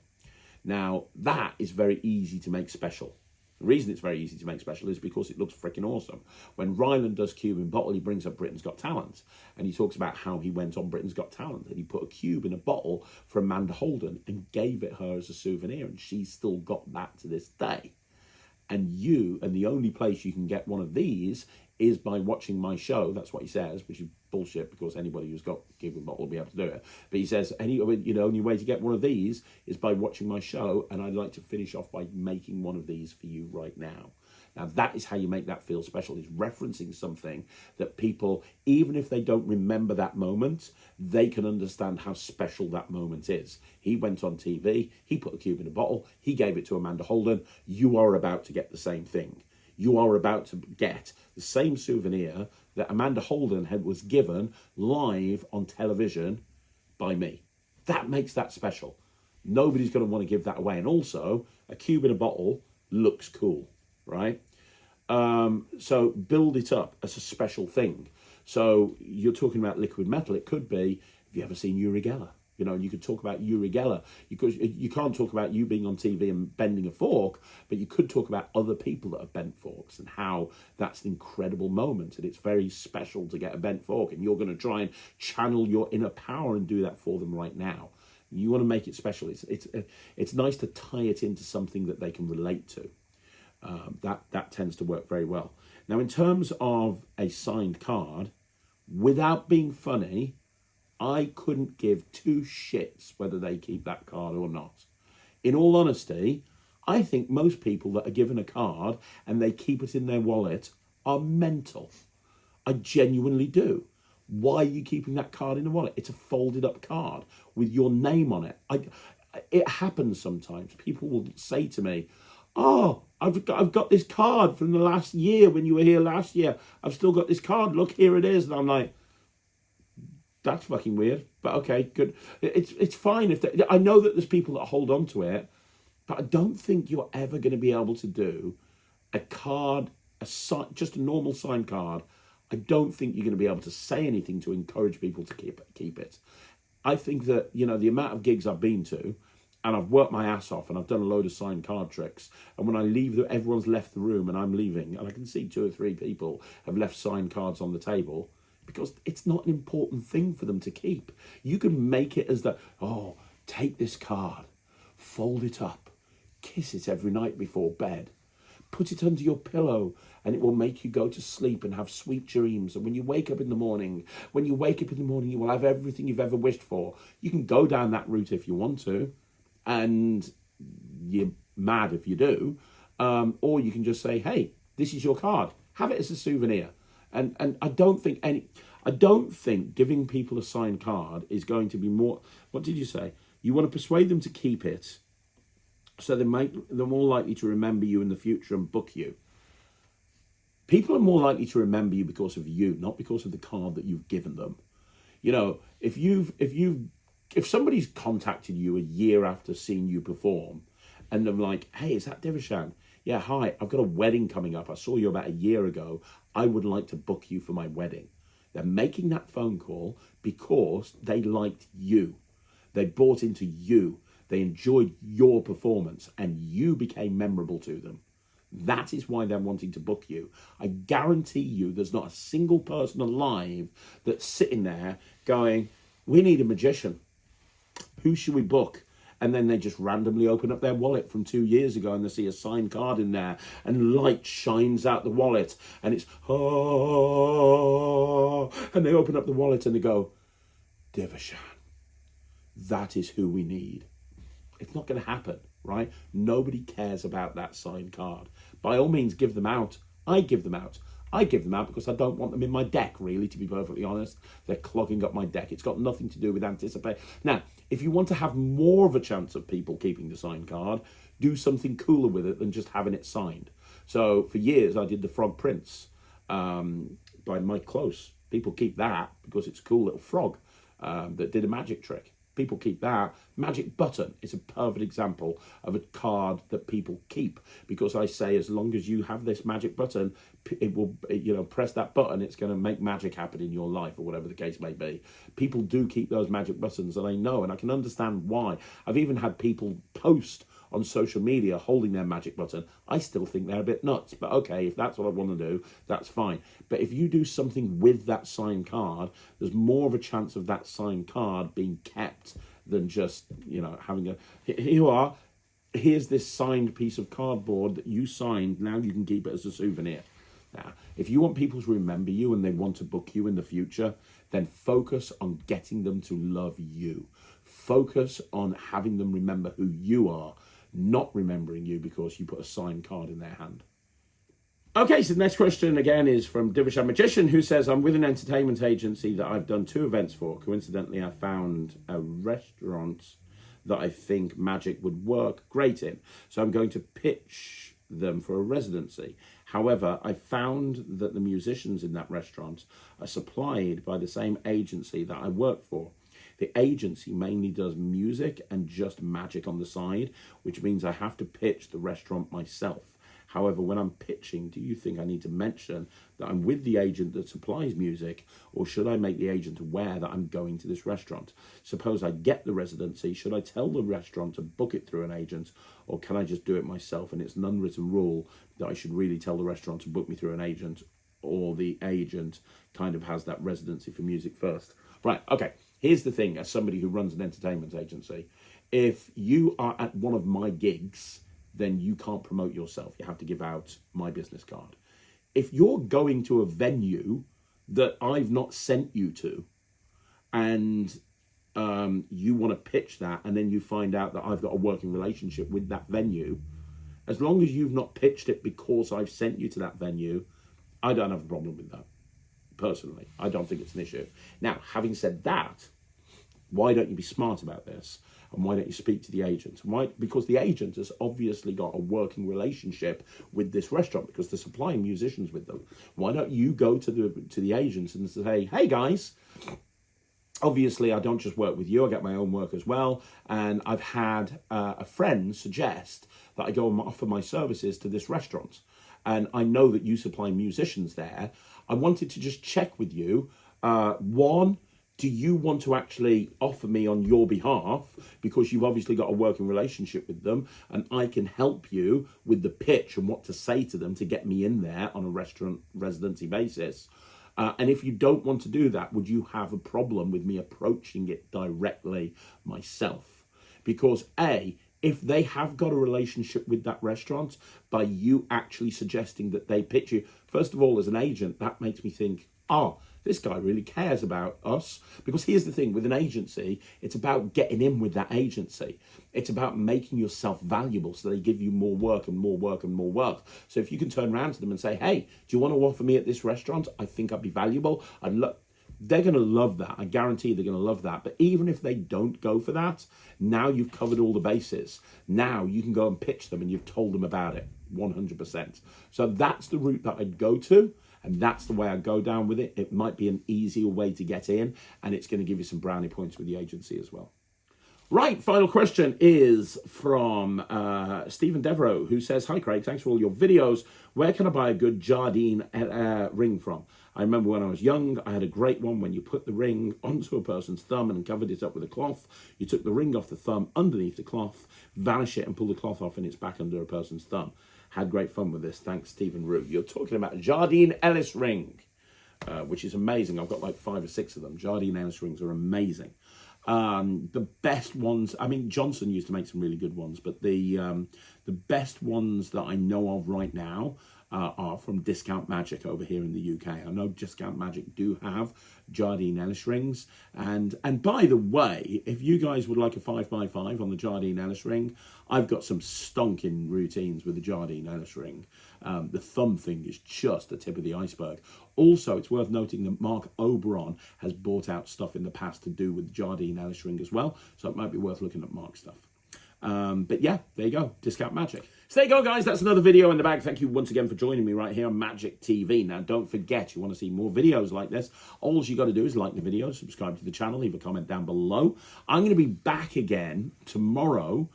Now, that is very easy to make special. The reason it's very easy to make special is because it looks freaking awesome. When Rylands does Cuban bottle, he brings up Britain's Got Talent, and he talks about how he went on Britain's Got Talent and he put a cube in a bottle for Amanda Holden and gave it her as a souvenir, and she's still got that to this day. And the only place you can get one of these is by watching my show. That's what he says, which is bullshit, because anybody who's got a Cuban bottle will be able to do it. But he says, the only way to get one of these is by watching my show, and I'd like to finish off by making one of these for you right now. Now, that is how you make that feel special, is referencing something that people, even if they don't remember that moment, they can understand how special that moment is. He went on TV, he put a cube in a bottle, he gave it to Amanda Holden. You are about to get the same thing. You are about to get the same souvenir that Amanda Holden was given live on television by me. That makes that special. Nobody's going to want to give that away. And also, a cube in a bottle looks cool, right? So build it up as a special thing. So you're talking about liquid metal. It could be, have you ever seen Uri Geller? You could talk about Uri Geller. You can't talk about you being on TV and bending a fork, but you could talk about other people that have bent forks and how that's an incredible moment. And it's very special to get a bent fork, and you're going to try and channel your inner power and do that for them right now. You want to make it special. It's nice to tie it into something that they can relate to. That tends to work very well. Now, in terms of a signed card, without being funny, I couldn't give two shits whether they keep that card or not. In all honesty, I think most people that are given a card and they keep it in their wallet are mental. I genuinely do. Why are you keeping that card in the wallet? It's a folded up card with your name on it. It happens sometimes. People will say to me, oh, I've got this card from the last year when you were here last year. I've still got this card. Look, here it is. And I'm like, that's fucking weird. But okay, good. It's fine. I know that there's people that hold on to it, but I don't think you're ever going to be able to do a card, just a normal signed card. I don't think you're going to be able to say anything to encourage people to keep it. I think that, the amount of gigs I've been to, and I've worked my ass off and I've done a load of signed card tricks. And when I leave, everyone's left the room and I'm leaving, and I can see 2 or 3 people have left signed cards on the table because it's not an important thing for them to keep. You can make it as take this card, fold it up, kiss it every night before bed, put it under your pillow, and it will make you go to sleep and have sweet dreams. And when you wake up in the morning, you will have everything you've ever wished for. You can go down that route if you want to, and you're mad if you do. Or you can just say, hey, this is your card. Have it as a souvenir. And I don't think giving people a signed card is going to be more. What did you say? You want to persuade them to keep it, so they're more likely to remember you in the future and book you. People are more likely to remember you because of you, not because of the card that you've given them. If somebody's contacted you a year after seeing you perform, and they're like, hey, is that Divishan? Yeah, hi, I've got a wedding coming up. I saw you about a year ago. I would like to book you for my wedding. They're making that phone call because they liked you. They bought into you. They enjoyed your performance, and you became memorable to them. That is why they're wanting to book you. I guarantee you there's not a single person alive that's sitting there going, we need a magician. Who should we book? and then they just randomly open up their wallet from 2 years ago and they see a signed card in there and light shines out the wallet and it's, oh, and they open up the wallet and they go, Divishan, that is who we need. It's not going to happen, right? Nobody cares about that signed card. By all means, give them out. I give them out. I give them out because I don't want them in my deck, really, to be perfectly honest. They're clogging up my deck. It's got nothing to do with anticipation. Now, if you want to have more of a chance of people keeping the signed card, do something cooler with it than just having it signed. So for years, I did the Frog Prince by Mike Close. People keep that because it's a cool little frog that did a magic trick. People keep that. Magic Button is a perfect example of a card that people keep, because I say as long as you have this magic button, it will, press that button, it's going to make magic happen in your life, or whatever the case may be. People do keep those magic buttons, and I know, and I can understand why. I've even had people post on social media holding their magic button. I still think they're a bit nuts, but okay, if that's what I want to do, that's fine. But if you do something with that signed card, there's more of a chance of that signed card being kept than just, having a, here you are, here's this signed piece of cardboard that you signed, now you can keep it as a souvenir. Now, if you want people to remember you and they want to book you in the future, then focus on getting them to love you. Focus on having them remember who you are, not remembering you because you put a signed card in their hand. Okay, so the next question again is from Divishan Magician, who says, I'm with an entertainment agency that I've done 2 events for. Coincidentally, I found a restaurant that I think magic would work great in. So I'm going to pitch them for a residency. However, I found that the musicians in that restaurant are supplied by the same agency that I work for. The agency mainly does music and just magic on the side, which means I have to pitch the restaurant myself. However, when I'm pitching, do you think I need to mention that I'm with the agent that supplies music, or should I make the agent aware that I'm going to this restaurant? Suppose I get the residency, should I tell the restaurant to book it through an agent, or can I just do it myself? And it's an unwritten rule that I should really tell the restaurant to book me through an agent, or the agent kind of has that residency for music first. Right, okay. Here's the thing, as somebody who runs an entertainment agency, if you are at one of my gigs, then you can't promote yourself. You have to give out my business card. If you're going to a venue that I've not sent you to, and you want to pitch that, and then you find out that I've got a working relationship with that venue, as long as you've not pitched it because I've sent you to that venue, I don't have a problem with that. Personally, I don't think it's an issue. Now, having said that, why don't you be smart about this? And why don't you speak to the agent? Why? Because the agent has obviously got a working relationship with this restaurant because they're supplying musicians with them. Why don't you go to the agents and say, hey guys, obviously I don't just work with you, I get my own work as well. And I've had a friend suggest that I go and offer my services to this restaurant. And I know that you supply musicians there. I wanted to just check with you. One, do you want to actually offer me on your behalf, because you've obviously got a working relationship with them, and I can help you with the pitch and what to say to them to get me in there on a restaurant residency basis? And if you don't want to do that, would you have a problem with me approaching it directly myself? Because A, if they have got a relationship with that restaurant, by you actually suggesting that they pitch you, first of all, as an agent, that makes me think, oh, this guy really cares about us. Because here's the thing, with an agency, it's about getting in with that agency. It's about making yourself valuable so they give you more work and more work and more work. So if you can turn around to them and say, hey, do you want to offer me at this restaurant? I think I'd be valuable. They're going to love that. I guarantee they're going to love that. But even if they don't go for that, now you've covered all the bases. Now you can go and pitch them and you've told them about it 100%. So that's the route that I'd go to. And that's the way I go down with it. It might be an easier way to get in, and it's going to give you some brownie points with the agency as well. Right, final question is from Stephen Devereaux, who says, hi Craig, thanks for all your videos. Where can I buy a good Jardine ring from? I remember when I was young, I had a great one when you put the ring onto a person's thumb and covered it up with a cloth. You took the ring off the thumb underneath the cloth, vanish it and pull the cloth off, and it's back under a person's thumb. Had great fun with this. Thanks, Stephen Rue. You're talking about a Jardine Ellis ring, which is amazing. I've got like 5 or 6 of them. Jardine Ellis rings are amazing. The best ones, I mean, Johnson used to make some really good ones, but the best ones that I know of right now are from Discount Magic over here in the UK. I know Discount Magic do have Jardine Ellis rings. And by the way, if you guys would like a 5x5 on the Jardine Ellis ring, I've got some stonking routines with the Jardine Ellis ring. The thumb thing is just the tip of the iceberg. Also, it's worth noting that Mark Oberon has bought out stuff in the past to do with the Jardine Ellis ring as well. So it might be worth looking at Mark's stuff. But yeah, there you go, Discount Magic. So there you go, guys. That's another video in the bag. Thank you once again for joining me right here on Magic TV. Now, don't forget, you want to see more videos like this, all you got to do is like the video, subscribe to the channel, leave a comment down below. I'm going to be back again tomorrow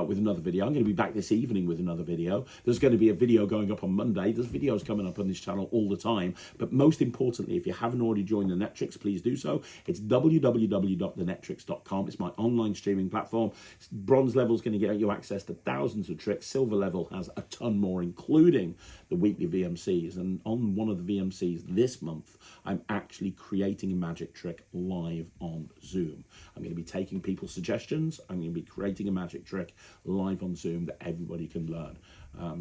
with another video. I'm going to be back this evening with another video. There's going to be a video going up on Monday. There's videos coming up on this channel all the time. But most importantly, if you haven't already joined the Netrix, please do so. It's www.thenetrix.com. It's my online streaming platform. Bronze level is going to get you access to thousands of tricks. Silver level has a ton more, including the weekly VMCs. And on one of the VMCs this month, I'm actually creating a magic trick live on Zoom. I'm going to be taking people's suggestions. I'm going to be creating a magic trick live on Zoom that everybody can learn.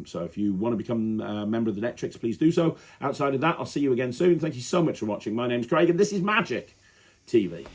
So if you want to become a member of the Netrix, please do so. Outside of that, I'll see you again soon. Thank you so much for watching. My name's Craig, and this is Magic TV.